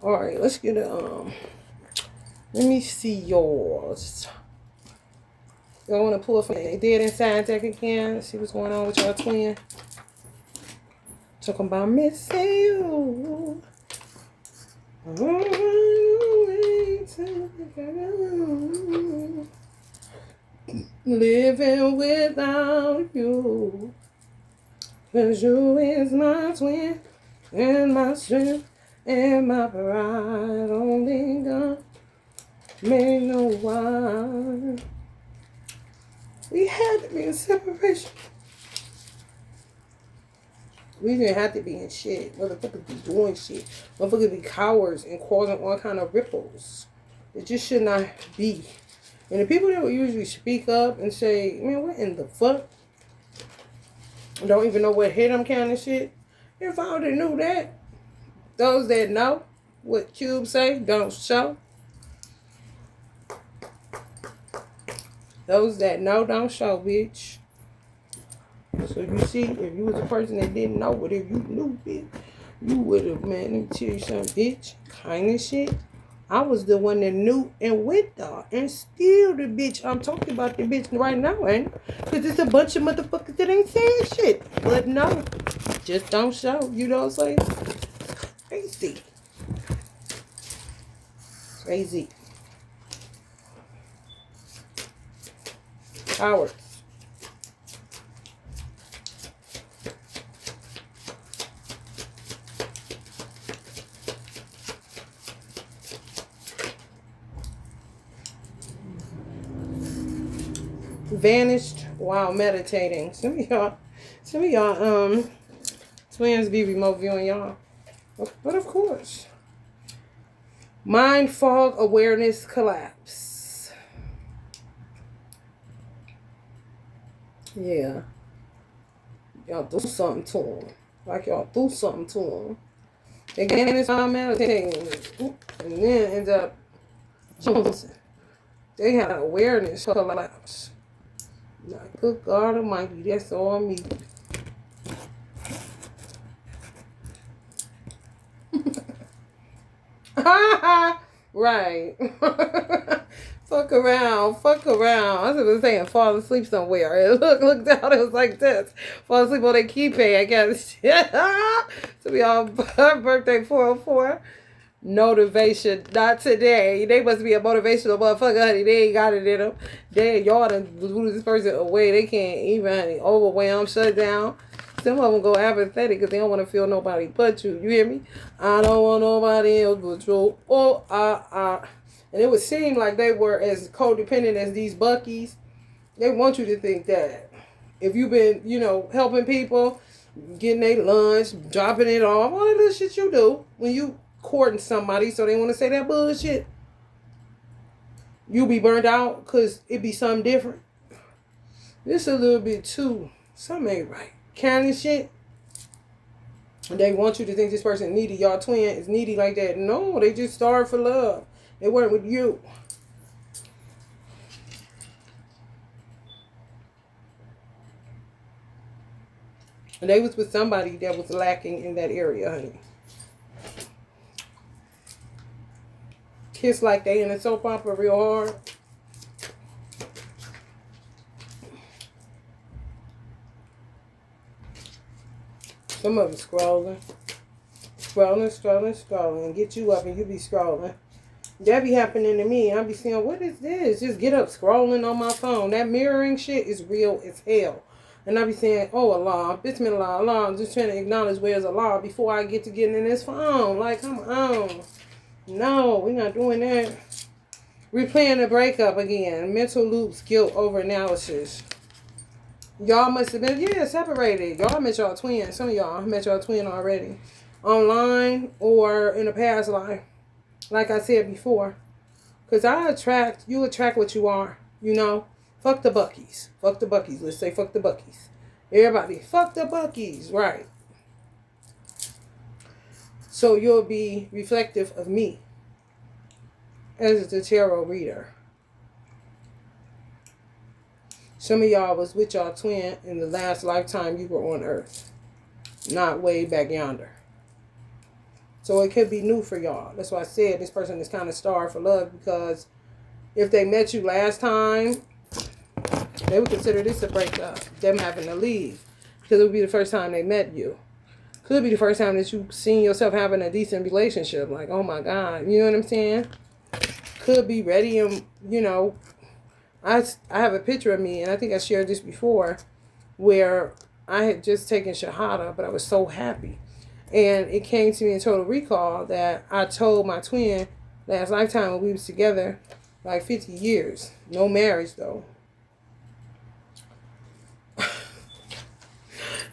Alright, let's get a Let me see yours. Y'all want to pull from the dead inside deck again? See what's going on with y'all twin. Talking about missing you. Living without you. 'Cause you is my twin and my strength and my pride. Only God may know why. We had to be in separation. We didn't have to be in shit. Motherfuckers be doing shit. Motherfuckers be cowards and causing all kind of ripples. It just should not be. And the people that would usually speak up and say, man, what in the fuck? Don't even know what hit them kind of shit. If I would have knew that, those that know what Cube say, don't show. Those that know, don't show, bitch. So you see, if you was a person that didn't know, but if you knew, bitch, you would have, man, let me tell you something, bitch. Kind of shit. I was the one that knew and went there. And still the bitch, I'm talking about the bitch right now, ain't it? Because it's a bunch of motherfuckers that ain't saying shit. But no, just don't show. You know what I'm saying? Crazy. Crazy. Cowards. Vanished while meditating. Some of y'all twins be remote viewing y'all. But of course. Mind fog awareness collapse. Yeah. Y'all do something to them. Like y'all do something to them. They vanished while meditating. And then end up jonesing. They had an awareness collapse. Like, good God Almighty, that's all me. Right. Fuck around. I was gonna say fall asleep somewhere. Look down, it was like this. Fall asleep on their keypad, I guess. So we all birthday 404. Motivation, not today. They must be a motivational motherfucker, honey. They ain't got it in them. Y'all done lose this person away. They can't even, honey, overwhelm, shut down. Some of them go apathetic because they don't want to feel nobody but you. You hear me? I don't want nobody else but you. And it would seem like they were as codependent as these Buckies. They want you to think that if you've been, helping people, getting their lunch, dropping it off, all that little shit you do when you courting somebody, so they want to say that bullshit, you be burned out because it be something different. This a little bit too, something ain't right. Kind of shit. They want you to think this person needy. Y'all twin is needy like that. No, they just starved for love. They weren't with you. And they was with somebody that was lacking in that area, honey. Kiss like they in a soap opera real hard. Some of them scrolling. And get you up and you be scrolling. That be happening to me. I be saying, what is this? Just get up scrolling on my phone. That mirroring shit is real as hell. And I be saying, oh Allah, Bismillah, Allah. I'm just trying to acknowledge where's Allah before I get to getting in this phone. Like, come on. No, we're not doing that. Replaying the breakup again. Mental loops, guilt over analysis. Y'all must have been, separated. Y'all met y'all twin. Some of y'all met y'all twin already. Online or in a past life. Like I said before. Because you attract what you are. Fuck the Buckies. Fuck the Buckies. Let's say fuck the Buckies. Everybody, fuck the Buckies. Right. So you'll be reflective of me as the tarot reader. Some of y'all was with y'all twin in the last lifetime you were on earth. Not way back yonder. So it could be new for y'all. That's why I said this person is kind of starved for love, because if they met you last time, they would consider this a breakup, them having to leave, because it would be the first time they met you. Could be the first time that you seen yourself having a decent relationship. Like, oh my God, you know what I'm saying? Could be ready, and you know, I have a picture of me, and I think I shared this before, where I had just taken Shahada, but I was so happy. And it came to me in total recall that I told my twin last lifetime when we was together, like 50 years. No marriage, though. Some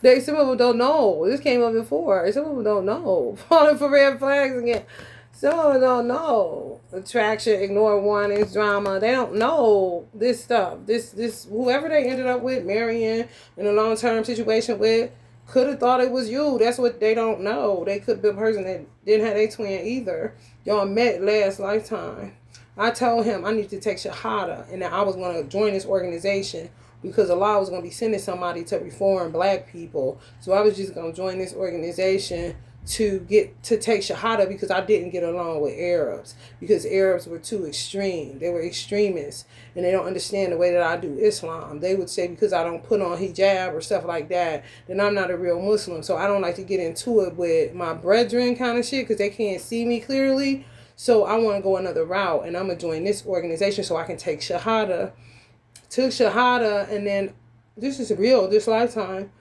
people don't know. This came up before. Some people don't know. Falling for red flags again. Some of them don't know. Attraction, ignore warnings, drama. They don't know this stuff. This whoever they ended up with, marrying in a long-term situation with, could have thought it was you. That's what they don't know. They could be a person that didn't have a twin either. Y'all met last lifetime. I told him I need to take Shahada, and that I was going to join this organization because Allah was going to be sending somebody to reform black people. So I was just going to join this organization to take Shahada, because I didn't get along with Arabs, because Arabs were too extreme. They were extremists, and they don't understand the way that I do Islam. They would say because I don't put on hijab or stuff like that, then I'm not a real Muslim. So I don't like to get into it with my brethren kind of shit, because they can't see me clearly. So I want to go another route, and I'm going to join this organization so I can take Shahada. Took Shahada, and then this is real, this lifetime,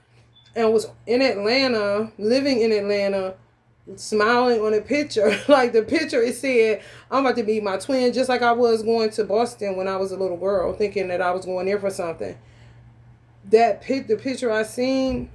and was in Atlanta, living in Atlanta, smiling on a picture. Like the picture, it said, I'm about to meet my twin, just like I was going to Boston when I was a little girl, thinking that I was going there for something. The picture I seen,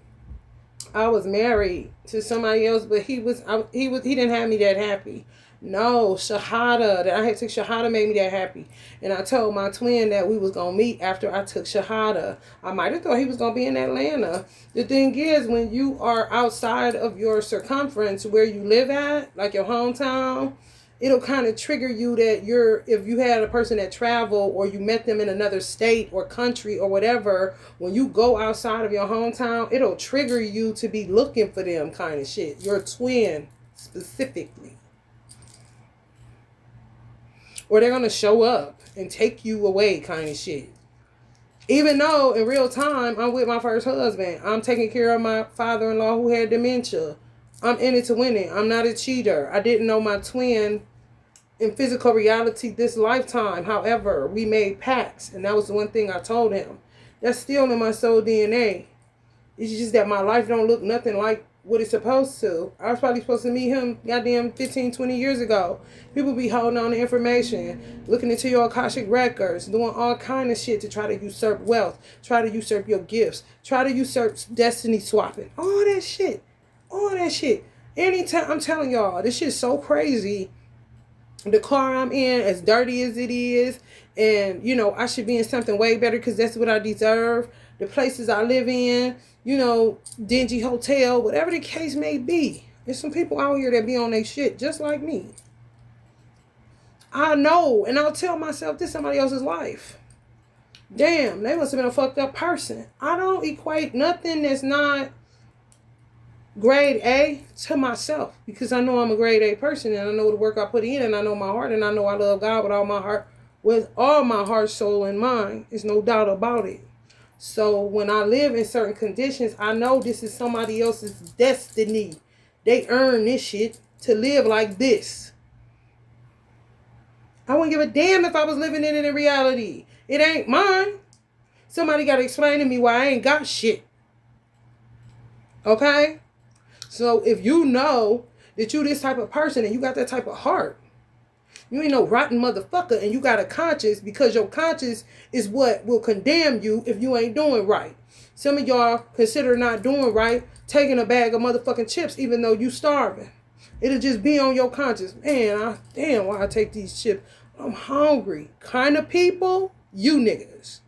I was married to somebody else, but he didn't have me that happy. No, Shahada, that I had took Shahada made me that happy. And I told my twin that we was going to meet after I took Shahada. I might have thought he was going to be in Atlanta. The thing is, when you are outside of your circumference where you live at, like your hometown, it'll kind of trigger you that if you had a person that traveled, or you met them in another state or country or whatever, when you go outside of your hometown, it'll trigger you to be looking for them kind of shit. Your twin specifically. Or they're going to show up and take you away kind of shit. Even though in real time, I'm with my first husband. I'm taking care of my father-in-law who had dementia. I'm in it to win it. I'm not a cheater. I didn't know my twin in physical reality this lifetime. However, we made pacts. And that was the one thing I told him. That's still in my soul DNA. It's just that my life don't look nothing like what it's supposed to. I was probably supposed to meet him goddamn 15, 20 years ago. People be holding on to information, looking into your Akashic records, doing all kind of shit to try to usurp wealth, try to usurp your gifts, try to usurp destiny swapping. All that shit. All that shit. Anytime, I'm telling y'all, this shit's so crazy. The car I'm in, as dirty as it is, and, you know, I should be in something way better because that's what I deserve. The places I live in, you know, dingy hotel, whatever the case may be. There's some people out here that be on their shit just like me. I know, and I'll tell myself this is somebody else's life. Damn, they must have been a fucked up person. I don't equate nothing that's not grade A to myself, because I know I'm a grade A person, and I know the work I put in, and I know my heart, and I know I love God with all my heart, soul, and mind. There's no doubt about it. So when I live in certain conditions, I know this is somebody else's destiny. They earn this shit to live like this. I wouldn't give a damn if I was living in it in reality. It ain't mine. Somebody got to explain to me why I ain't got shit. Okay? So if you know that you this type of person and you got that type of heart, you ain't no rotten motherfucker, and you got a conscience, because your conscience is what will condemn you if you ain't doing right. Some of y'all consider not doing right, taking a bag of motherfucking chips even though you starving. It'll just be on your conscience. Man, damn, why I take these chips? I'm hungry. Kind of people, you niggas.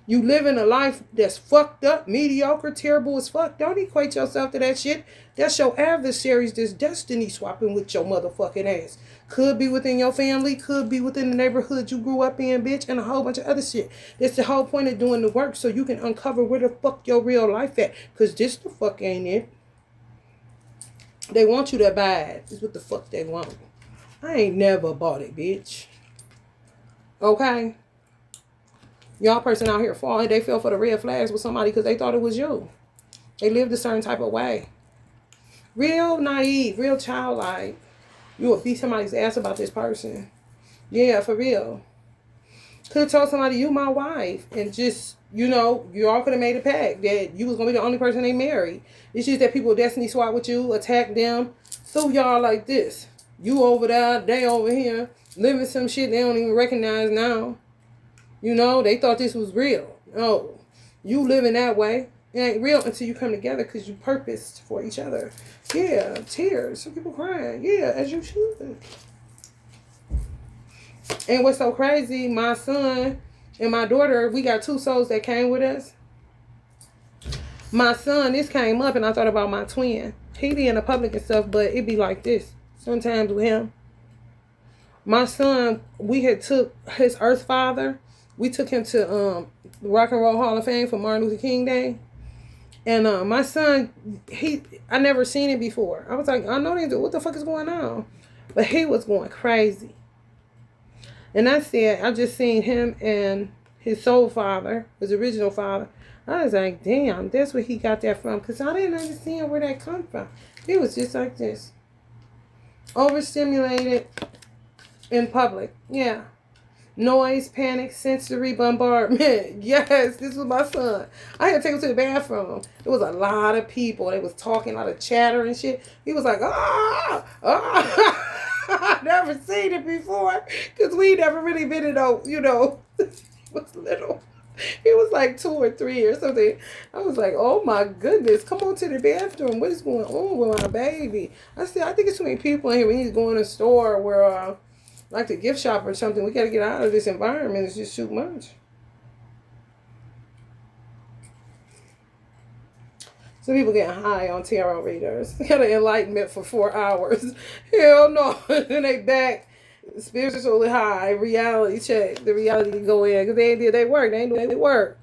You living a life that's fucked up, mediocre, terrible as fuck. Don't equate yourself to that shit. That's your adversaries that's destiny swapping with your motherfucking ass. Could be within your family, could be within the neighborhood you grew up in, bitch, and a whole bunch of other shit. That's the whole point of doing the work, so you can uncover where the fuck your real life at. Because this the fuck ain't it. They want you that bad. Is what the fuck they want. I ain't never bought it, bitch. Okay? Y'all person out here falling, they fell for the red flags with somebody because they thought it was you. They lived a certain type of way. Real naive, real childlike. You would beat somebody's ass about this person. Yeah, for real. Could have told somebody, you my wife. And just, you all could have made a pact that you was going to be the only person they married. It's just that people destiny swap with you, attack them, through y'all like this. You over there, they over here, living some shit they don't even recognize now. They thought this was real. No, you living that way. It ain't real until you come together because you purposed for each other. Yeah, tears. Some people crying. Yeah, as you should. And what's so crazy, my son and my daughter, we got 2 souls that came with us. My son, this came up and I thought about my twin. He be in the public and stuff, but it be like this sometimes with him. My son, we had took his earth father. We took him to the Rock and Roll Hall of Fame for Martin Luther King Day. And my son, I never seen it before. I was like, I know what the fuck is going on? But he was going crazy. And I said, I just seen him and his soul father, his original father. I was like, damn, that's where he got that from. Because I didn't understand where that come from. He was just like this. Overstimulated in public. Yeah. Noise, panic, sensory bombardment. Yes, this was my son. I had to take him to the bathroom. There was a lot of people. They was talking, a lot of chatter and shit. He was like, I never seen it before. Because we never really been in he was little. He was like 2 or 3 or something. I was like, oh my goodness, come on to the bathroom. What is going on with my baby? I said, I think it's too many people in here. We need to go in a store where like the gift shop or something. We got to get out of this environment. It's just too much. Some people getting high on tarot readers. They got an enlightenment for 4 hours. Hell no. Then they back spiritually high. Reality check. The reality can go in. Because they ain't did their work. They ain't do their work.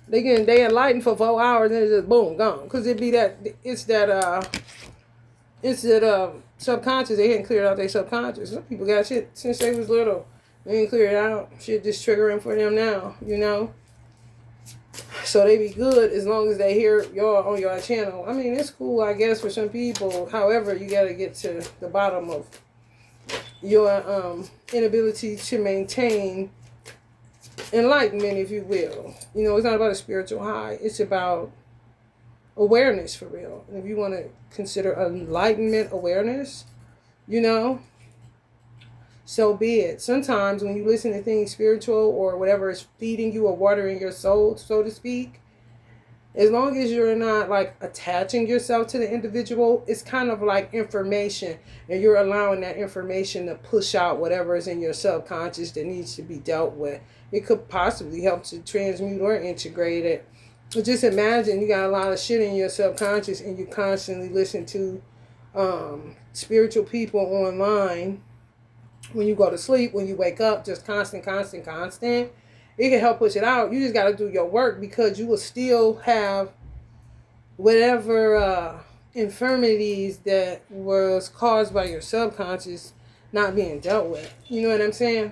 They enlightened for 4 hours and it's just boom, gone. Because it's that subconscious. They hadn't cleared out their subconscious. Some people got shit since they was little. They ain't cleared it out. Shit just triggering for them now, So they be good as long as they hear y'all on your channel. I mean, it's cool, I guess, for some people. However, you got to get to the bottom of your inability to maintain enlightenment, if you will. It's not about a spiritual high. It's about awareness, for real. And if you want to consider enlightenment awareness, so be it. Sometimes when you listen to things spiritual or whatever is feeding you or watering your soul, so to speak, as long as you're not like attaching yourself to the individual, it's kind of like information, and you're allowing that information to push out whatever is in your subconscious that needs to be dealt with. It could possibly help to transmute or integrate it. But just imagine you got a lot of shit in your subconscious and you constantly listen to spiritual people online when you go to sleep, when you wake up, just constant. It can help push it out. You just got to do your work, because you will still have whatever infirmities that was caused by your subconscious not being dealt with. You know what I'm saying?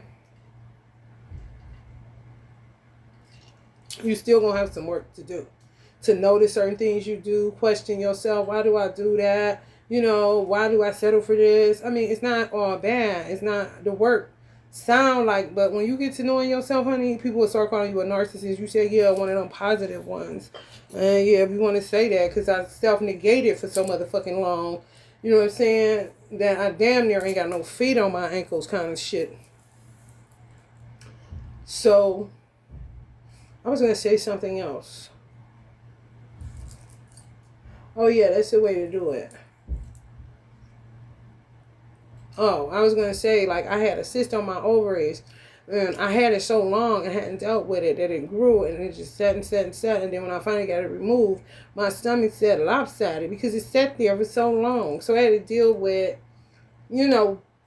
You still going to have some work to do. To notice certain things you do, question yourself, why do I do that? Why do I settle for this? I mean, it's not all bad. It's not the work sound like, but when you get to knowing yourself, honey, people will start calling you a narcissist. You say, yeah, one of them positive ones. And yeah, if you want to say that, because I self-negated for so motherfucking long, you know what I'm saying, that I damn near ain't got no feet on my ankles kind of shit. So, I was going to say something else. Oh yeah, that's the way to do it. Oh, I was going to say, like, I had a cyst on my ovaries, and I had it so long, I hadn't dealt with it, that it grew, and it just sat, and then when I finally got it removed, my stomach sat lopsided, because it sat there for so long, so I had to deal with,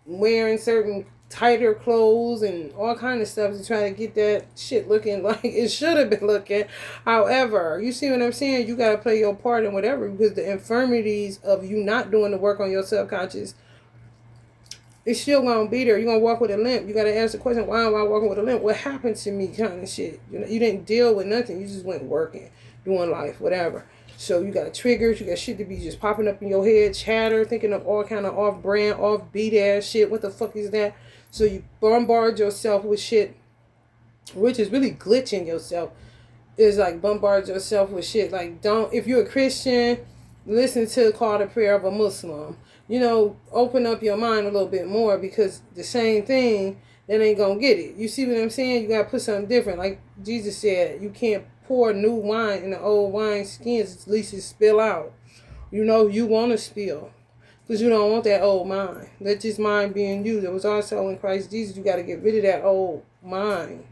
wearing certain tighter clothes and all kind of stuff to try to get that shit looking like it should have been looking. However, you see what I'm saying? You got to play your part in whatever, because the infirmities of you not doing the work on your subconscious, it's still going to be there. You're going to walk with a limp. You got to ask the question, why am I walking with a limp? What happened to me, kind of shit. You know, you didn't deal with nothing. You just went working, doing life, whatever. So you got triggers. You got shit to be just popping up in your head, chatter, thinking of all kind of off-brand, off-beat ass shit. What the fuck is that? So you bombard yourself with shit, which is really glitching yourself. Is like bombard yourself with shit. Like, don't, if you're a Christian, listen to the call to prayer of a Muslim. You know, open up your mind a little bit more, because the same thing, that ain't gonna get it. You see what I'm saying? You gotta put something different. Like Jesus said, you can't pour new wine in the old wine skins, at least it spill out. You know, you want to spill, because you don't want that old mind. Let this mind be in you that was also in Christ Jesus. You got to get rid of that old mind.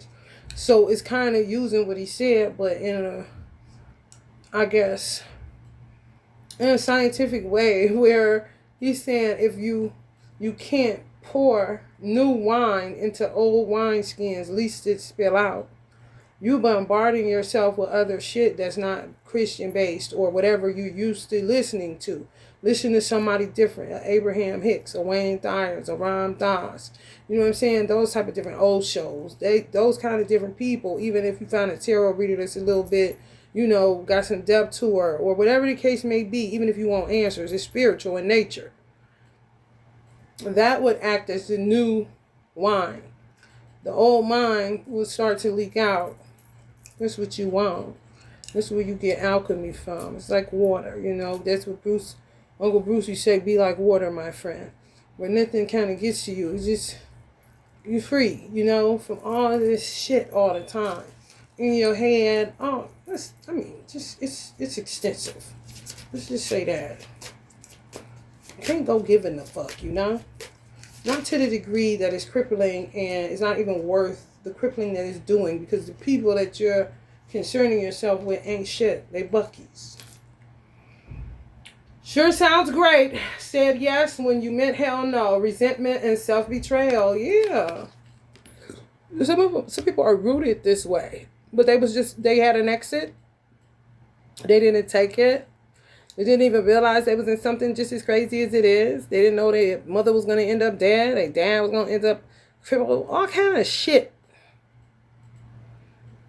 So it's kind of using what he said, but in a, I guess, in a scientific way, where he's saying if you can't pour new wine into old wine skins, at least it spill out. You bombarding yourself with other shit that's not Christian based, or whatever you used to listening to. Listen to somebody different, a Abraham Hicks, a Wayne Thyers, a Ram Dass. You know what I'm saying? Those type of different old shows. Those kind of different people, even if you find a tarot reader that's a little bit, you know, got some depth to her, or whatever the case may be, even if you want answers, it's spiritual in nature. That would act as the new wine. The old wine will start to leak out. That's what you want. That's where you get alchemy from. It's like water, you know. That's what Uncle Bruce used to say, be like water, my friend. Where nothing kind of gets to you. It's just, you're free, you know, from all of this shit all the time. In your head. Oh, it's extensive. Let's just say that. You can't go giving a fuck, you know. Not to the degree that it's crippling, and it's not even worth the crippling that it's doing, because the people that you're concerning yourself with ain't shit. They buckies. Sure sounds great. Said yes when you meant hell no. Resentment and self-betrayal. Yeah. Some people are rooted this way. But they had an exit. They didn't take it. They didn't even realize they was in something just as crazy as it is. They didn't know their mother was going to end up dead. Their dad was going to end up crippled. All kind of shit.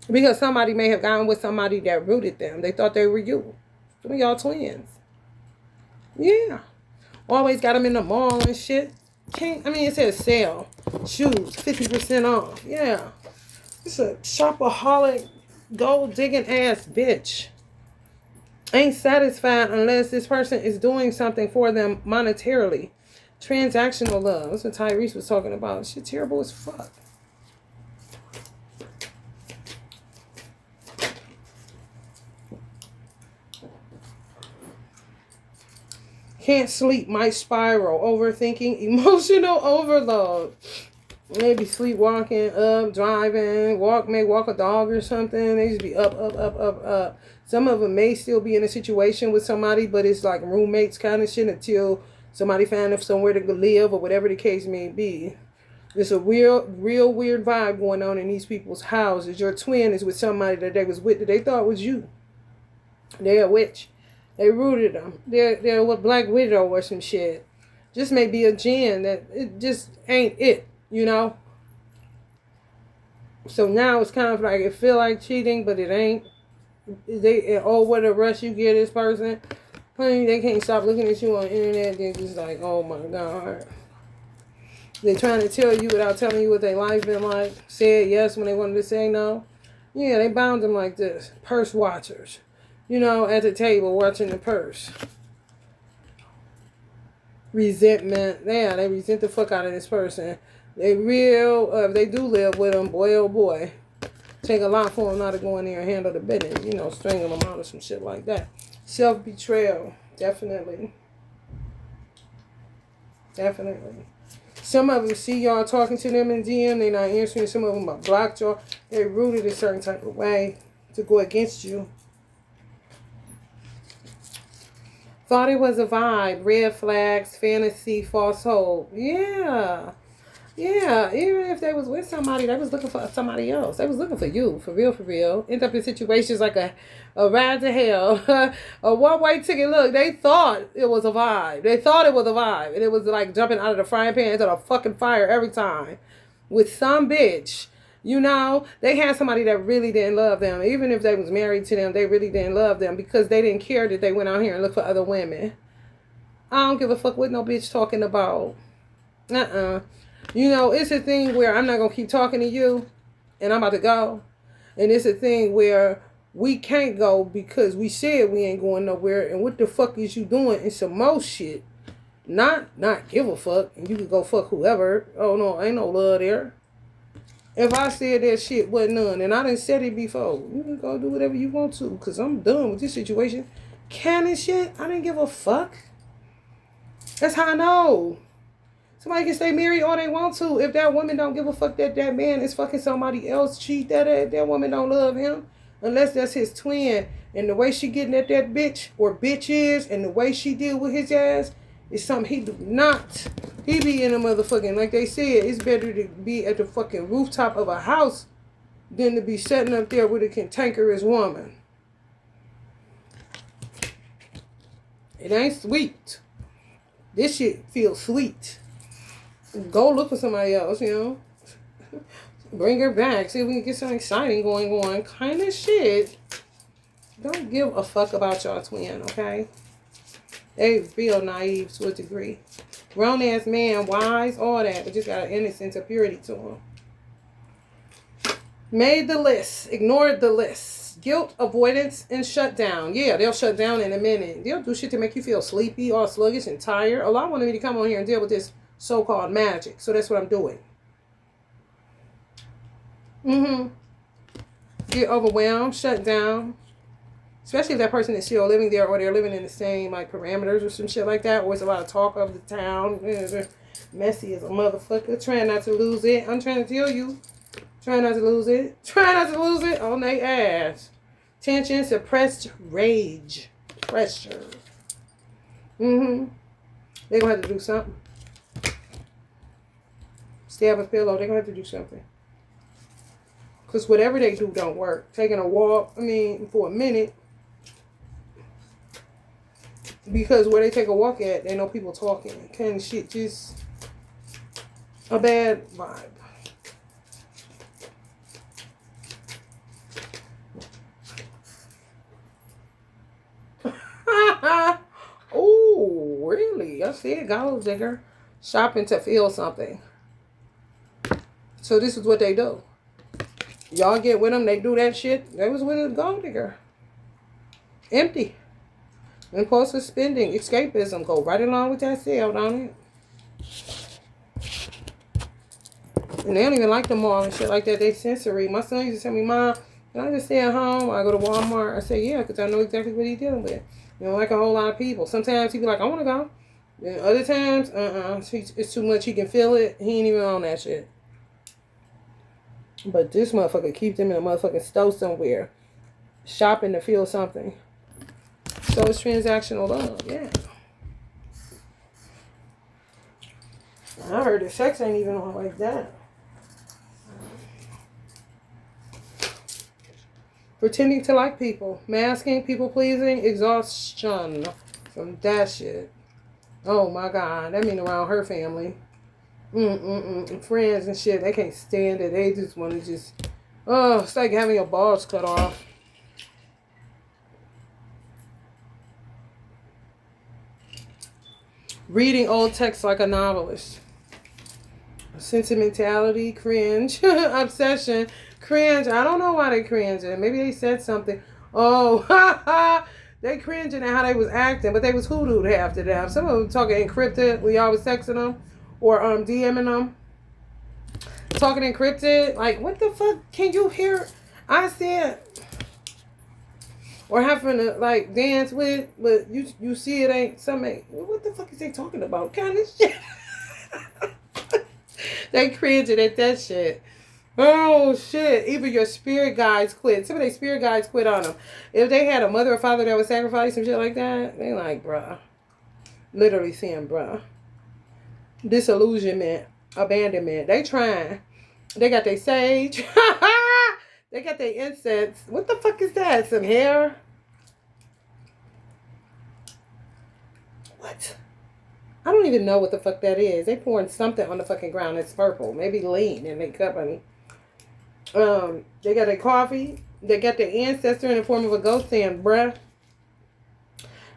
Because somebody may have gotten with somebody that rooted them. They thought they were you. Some of y'all twins. Yeah. Always got them in the mall and shit. It says sale. Shoes, 50% off. Yeah. It's a shopaholic, gold digging ass bitch. Ain't satisfied unless this person is doing something for them monetarily. Transactional love. That's what Tyrese was talking about. Shit terrible as fuck. Can't sleep, might spiral, overthinking, emotional overload. Maybe sleepwalking, driving, may walk a dog or something. They just be up. Some of them may still be in a situation with somebody, but it's like roommates kind of shit until somebody find them somewhere to live or whatever the case may be. There's a real weird vibe going on in these people's houses. Your twin is with somebody that they was with that they thought was you. They're a witch. They rooted them. They're what Black Widow or some shit. Just may be a jinn that it just ain't it, you know. So now it's kind of like it feel like cheating, but it ain't. What a rush you get this person. Honey, they can't stop looking at you on the internet. They're just like, oh my God. They're trying to tell you without telling you what their life been like. Said yes when they wanted to say no. Yeah, they bound them like this. Purse watchers. You know, at the table watching the purse. Resentment. Yeah, they resent the fuck out of this person. They they do live with them, boy oh boy. Take a lot for them not to go in there and handle the business. You know, strangle them out or some shit like that. Self-betrayal. Definitely. Some of them see y'all talking to them in DM. They not answering. Some of them are blocked y'all. They rooted a certain type of way to go against you. Thought it was a vibe. Red flags, fantasy, false hope. Yeah. Yeah, even if they was with somebody, they was looking for somebody else. They was looking for you, for real, for real. End up in situations like a ride to hell, a one-way ticket. Look, they thought it was a vibe. They thought it was a vibe. And it was like jumping out of the frying pan into the fucking fire every time. With some bitch. You know, they had somebody that really didn't love them. Even if they was married to them, they really didn't love them because they didn't care that they went out here and looked for other women. I don't give a fuck what no bitch talking about. You know, it's a thing where I'm not going to keep talking to you and I'm about to go. And it's a thing where we can't go because we said we ain't going nowhere. And what the fuck is you doing? It's some more shit. Not give a fuck. And you can go fuck whoever. Oh, no, ain't no love there. If I said that shit wasn't none, and I done said it before, you can go do whatever you want to because I'm done with this situation. Canon shit, I didn't give a fuck. That's how I know. Somebody can stay married all they want to. If that woman don't give a fuck that that man is fucking somebody else, cheat that woman don't love him. Unless that's his twin. And the way she getting at that bitch or bitch is and the way she deal with his ass is something he do not. He be in a motherfucking, like they said, it's better to be at the fucking rooftop of a house than to be sitting up there with a cantankerous woman. It ain't sweet. This shit feels sweet. Go look for somebody else, you know. Bring her back. See if we can get something exciting going on. Kind of shit. Don't give a fuck about y'all twin, okay? They real naive to a degree. Grown-ass man, wise, all that. But just got an innocence of purity to him. Made the list. Ignored the list. Guilt, avoidance, and shutdown. Yeah, they'll shut down in a minute. They'll do shit to make you feel sleepy or sluggish and tired. A lot wanted me to come on here and deal with this so-called magic. So that's what I'm doing. Get overwhelmed, shut down. Especially if that person is still living there or they're living in the same like parameters or some shit like that. Or it's a lot of talk of the town. Messy as a motherfucker. Trying not to lose it. I'm trying to tell you. Try not to lose it. Try not to lose it on their ass. Tension, suppressed rage. Pressure. They're going to have to do something. Stab a pillow. They're going to have to do something. Because whatever they do don't work. Taking a walk, for a minute. Because where they take a walk at, they know people talking. Kind of shit, just a bad vibe. Oh, really? I see it goes, nigga. Shopping to feel something. So this is what they do. Y'all get with them, they do that shit. They was with a gold digger. Empty. Impulsive spending, escapism, go right along with that sale, don't it? And they don't even like the mall and shit like that. They sensory. My son used to tell me, Mom, can I just stay at home? I go to Walmart. I say, yeah, because I know exactly what he's dealing with. You know, like a whole lot of people. Sometimes he be like, I want to go. And other times, it's too much. He can feel it. He ain't even on that shit. But this motherfucker keeps them in a motherfucking store somewhere. Shopping to feel something. So it's transactional love, yeah. I heard that sex ain't even on like that. Pretending to like people. Masking, people pleasing, exhaustion from that shit. Oh my God, that mean around her family. Friends and shit, they can't stand it. They just want to it's like having your balls cut off. Reading old texts like a novelist. Sentimentality, cringe, obsession, cringe. I don't know why they cringing. Maybe they said something. Oh, they cringing at how they was acting, but they was hoodooed half to death. Some of them talking encrypted. We always texting them or DMing them. Talking encrypted. Like, what the fuck? Can you hear? I said... Or having to like dance with, but you see it ain't something. What the fuck is they talking about? Kind of shit. They cringing at that shit. Oh shit! Even your spirit guides quit. Some of their spirit guides quit on them. If they had a mother or father that was sacrificed and shit like that, they like, bruh. Literally saying, bruh. Disillusionment. abandonment. They trying. They got their sage. They got their incense. What the fuck is that? Some hair? What? I don't even know what the fuck that is. They pouring something on the fucking ground. It's purple. Maybe lean in their cup, honey. They got their coffee. They got their ancestor in the form of a ghost saying, bruh.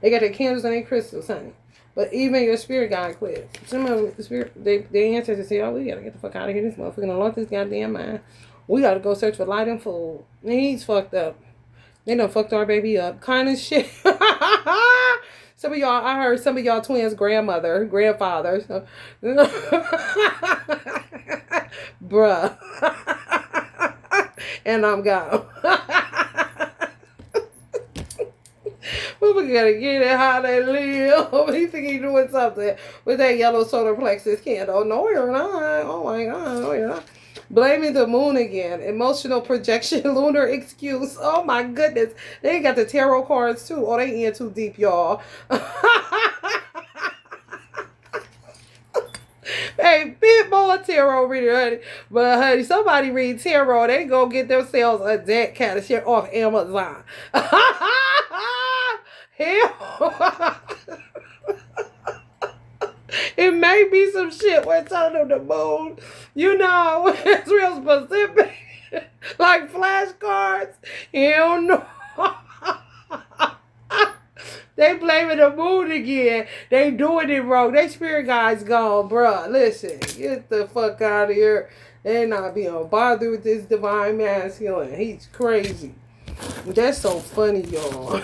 They got their candles and their crystals, honey. But even your spirit guide quit. Some of the spirit, they ancestors say, oh, we gotta get the fuck out of here. This motherfucker done lost this goddamn mind. We gotta go search for light and food. And he's fucked up. They done fucked our baby up. Kind of shit. Some of y'all, I heard some of y'all twins' grandfathers. So. Bruh. And I'm gone. We gotta get it how they live. He think he doing something with that yellow solar plexus candle. No, you're not. Oh my God. No, you're not. Blaming the moon again. Emotional projection, lunar excuse. Oh my goodness. They ain't got the tarot cards too. Oh, they in too deep, y'all. Hey, bit more tarot reader, honey. But honey, somebody read tarot, they go get themselves a deck kind of shit off Amazon. Hell. It may be some shit where it's on the moon. You know, it's real specific. Like flashcards. Hell no. They blaming the moon again. They doing it wrong. They spirit guide's gone, bruh. Listen, get the fuck out of here. They not being bothered with this divine masculine. He's crazy. That's so funny, y'all.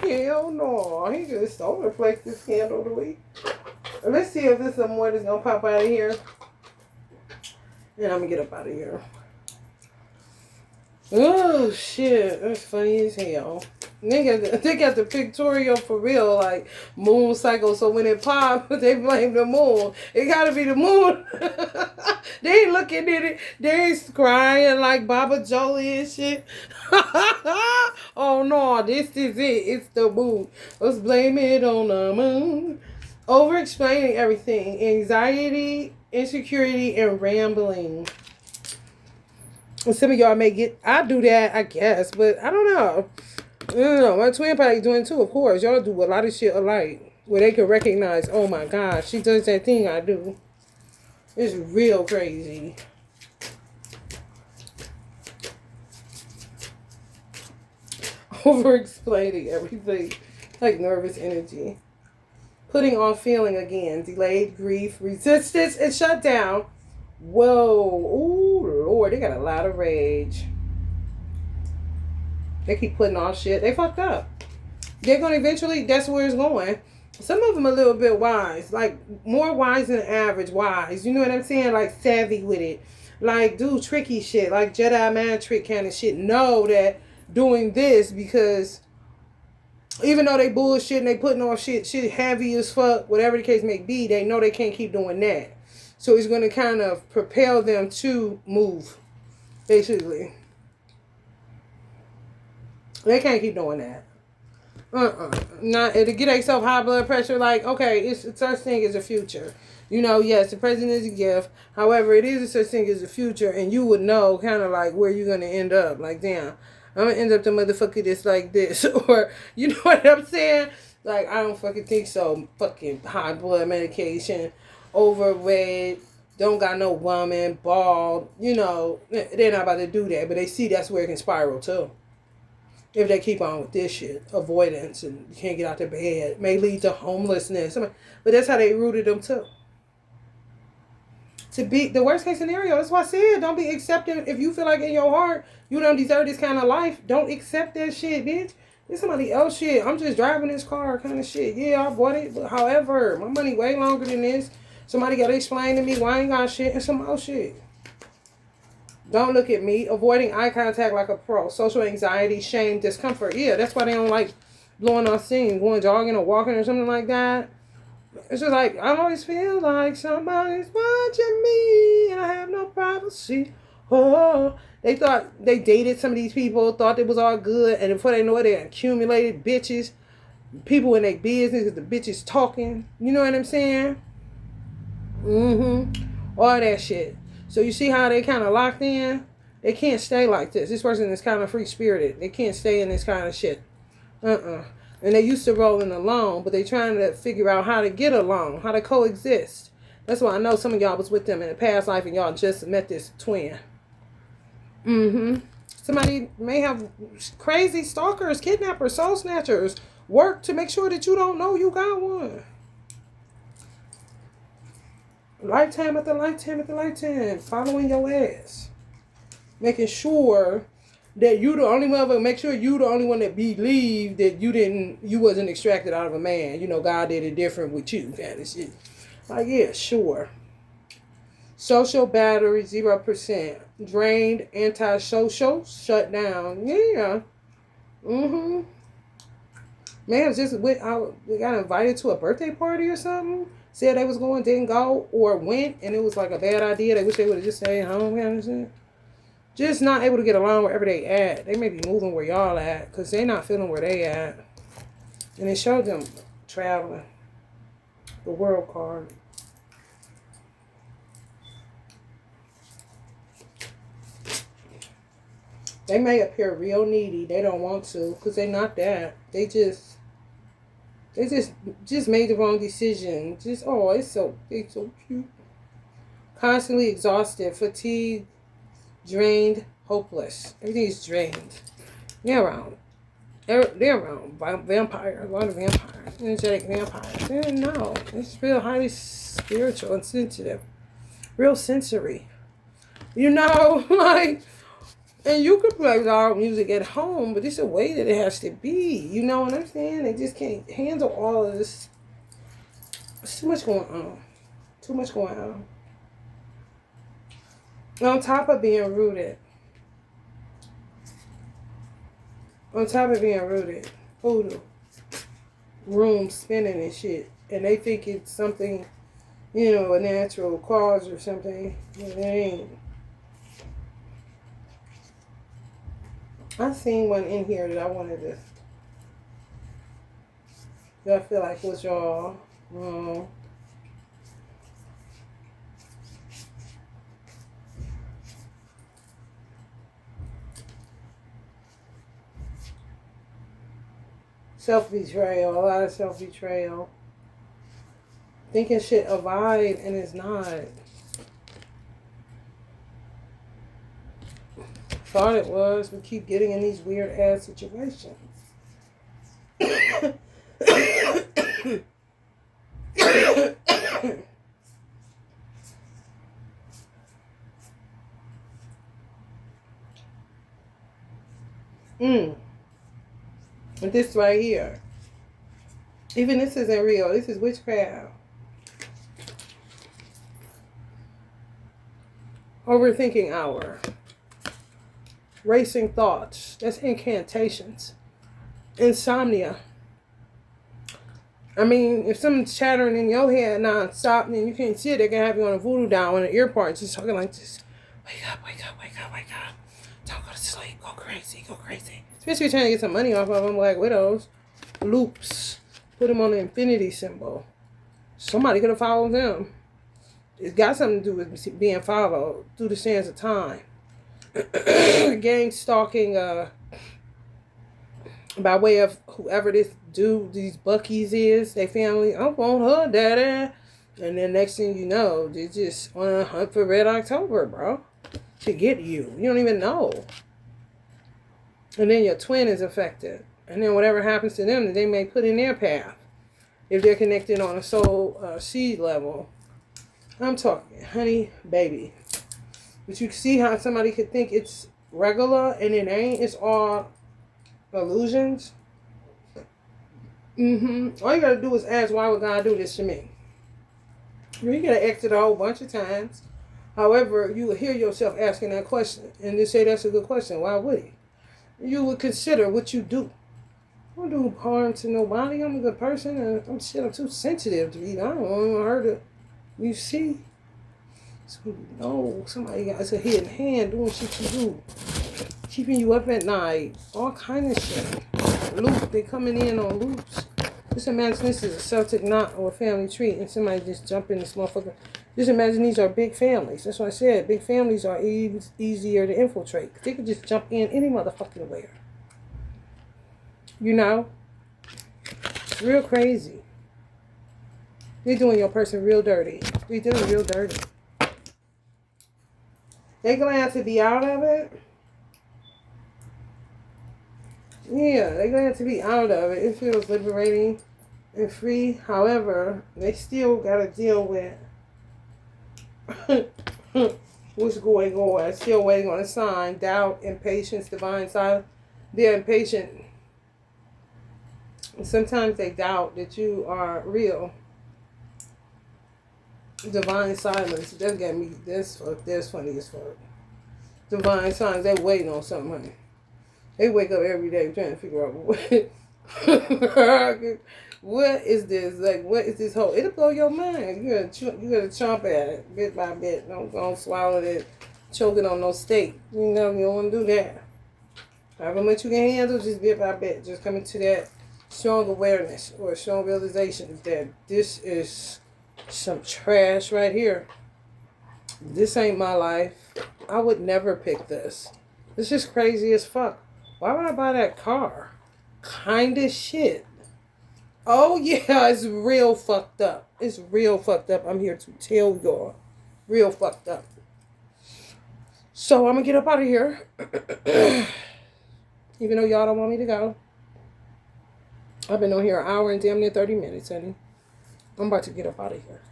Hell no. He just so reflects this candle the week. Let's see if there's some more that's gonna pop out of here. And I'm gonna get up out of here. Oh shit, that's funny as hell. They got the pictorial for real, like moon cycle. So when it pops, they blame the moon. It gotta be the moon. They ain't looking at it. They ain't crying like Baba Jolie and shit. Oh no, this is it. It's the moon. Let's blame it on the moon. Over explaining everything. Anxiety, insecurity, and rambling. Some of y'all may get, I do that, I guess, but I don't know. I don't know. My twin probably doing too, of course. Y'all do a lot of shit alike where they can recognize, oh my God, she does that thing I do. It's real crazy. Over explaining everything. Like nervous energy. Putting on feeling again. Delayed grief, resistance, and shutdown. Whoa. Ooh, Lord. They got a lot of rage. They keep putting off shit. They fucked up. They're going to eventually, that's where it's going. Some of them a little bit wise. Like, more wise than average wise. You know what I'm saying? Like, savvy with it. Like, do tricky shit. Like, Jedi mind trick kind of shit. Know that doing this because even though they bullshit and they putting off shit heavy as fuck, whatever the case may be, they know they can't keep doing that. So it's going to kind of propel them to move, basically. They can't keep doing that. Not to get themselves high blood pressure. Like, okay, it's such thing as a future. You know, yes, the president is a gift. However, it is a such thing as a future, and you would know kind of like where you're gonna end up. Like, damn, I'm gonna end up the motherfucker that's like this, or you know what I'm saying? Like, I don't fucking think so. Fucking high blood medication, overweight, don't got no woman, bald. You know, they're not about to do that, but they see that's where it can spiral too. If they keep on with this shit, avoidance, and you can't get out of bed, it may lead to homelessness. But that's how they rooted them too. To be the worst case scenario, that's why I said, don't be accepting. If you feel like in your heart you don't deserve this kind of life, don't accept that shit, bitch. It's somebody else shit. I'm just driving this car kind of shit. Yeah, I bought it, but however, my money way longer than this. Somebody got to explain to me why I ain't got shit and some else shit. Don't look at me. Avoiding eye contact like a pro. Social anxiety, shame, discomfort. Yeah, that's why they don't like blowing off steam, going jogging or walking or something like that. It's just like, I always feel like somebody's watching me and I have no privacy. Oh, they thought they dated some of these people, thought it was all good, and before they know it, they accumulated bitches. people in their business, the bitches talking. You know what I'm saying? All that shit. So you see how they kind of locked in? They can't stay like this. This person is kind of free-spirited. They can't stay in this kind of shit. And they used to rolling alone, but they trying to figure out how to get along, how to coexist. That's why I know some of y'all was with them in a past life and y'all just met this twin. Somebody may have crazy stalkers, kidnappers, soul snatchers work to make sure that you don't know you got one. Lifetime after lifetime after lifetime, following your ass. Making sure that you the only one, make sure you the only one that believe that you wasn't extracted out of a man. You know, God did it different with you, kind of shit. Like, yeah, sure. Social battery, 0%. Drained, anti-social, shut down. Yeah. Man, just we got invited to a birthday party or something. Said they was going, didn't go, or went, and it was like a bad idea. They wish they would have just stayed home, kind of shit. Just not able to get along wherever they at. They may be moving where y'all at, because they not feeling where they at. And it showed them traveling. The world card. They may appear real needy. They don't want to, because they're not that. They just made the wrong decision. It's so cute. Constantly exhausted, fatigued, drained, hopeless. Everything is drained. They're around vampires, a lot of vampires, energetic vampires. No, it's real highly spiritual and sensitive, real sensory. You know, like, and you could play loud music at home, but it's a way that it has to be. You know what I'm saying? They just can't handle all of this. There's too much going on. Too much going on. On top of being rooted. Voodoo. Room spinning and shit. And they think it's something, a natural cause or something. But it ain't. I seen one in here that I wanted to. That I feel like was y'all. Self-betrayal, a lot of self-betrayal. Thinking shit a vibe and it's not. Thought it was. We keep getting in these weird ass situations. But this right here, even this isn't real. This is witchcraft. Overthinking hour. Racing thoughts. That's incantations. Insomnia. I mean, if something's chattering in your head non-stop, then you can't see it. They can have you on a voodoo doll in an earport just talking like this. Wake up, wake up, wake up, wake up. Don't go to sleep. Go crazy, go crazy. Especially trying to get some money off of them, Black Widows. Loops. Put them on the infinity symbol. Somebody could have followed them. It's got something to do with being followed through the sands of time. Gang stalking by way of whoever this dude, these Buckies is, they family. I want her, daddy. And then next thing you know, they're just on a hunt for Red October, bro. To get you. You don't even know. And then your twin is affected. And then whatever happens to them, they may put in their path. If they're connected on a soul seed level. I'm talking, honey, baby. But you can see how somebody could think it's regular and it ain't. It's all illusions. All you gotta do is ask, why would God do this to me? You gotta ask it a whole bunch of times. However, you will hear yourself asking that question. And they say that's a good question. Why would he? You would consider what you do. I don't do harm to nobody. I'm a good person. And I'm too sensitive to eat. I don't want her to, you see. So, no, somebody got a hidden hand doing shit you do. Keeping you up at night. All kind of shit. Loop, they coming in on loops. Just imagine this is a Celtic knot or a family tree and somebody just jump in this motherfucker. Just imagine these are big families. That's what I said. Big families are easier to infiltrate. They could just jump in any motherfucking where. You know? It's real crazy. They're doing your person real dirty. They're doing real dirty. They're glad to be out of it. Yeah, they're glad to be out of it. It feels liberating and free. However, they still got to deal with what's going on. Still waiting on a sign. Doubt, impatience, divine silence. They're impatient. And sometimes they doubt that you are real. Divine silence. That got me. That's funny as fuck. Divine silence. They're waiting on something, honey. They wake up every day trying to figure out what is this? Like, what is this whole? It'll blow your mind. You gotta chomp at it bit by bit. Don't swallow it, choke it on no steak. You don't want to do that. However much you can handle, just bit by bit. Just come into that strong awareness or strong realization that this is some trash right here. This ain't my life. I would never pick this. This is crazy as fuck. Why would I buy that car? Kinda shit. Oh yeah, it's real fucked up. It's real fucked up. I'm here to tell y'all. Real fucked up. So I'm gonna get up out of here. Even though y'all don't want me to go. I've been on here an hour and damn near 30 minutes, honey. I'm about to get up out of here.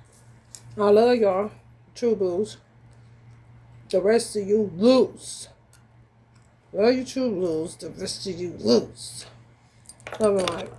I love y'all. True blues. The rest of you lose. Love you, true blues. The rest of you lose. Love and light.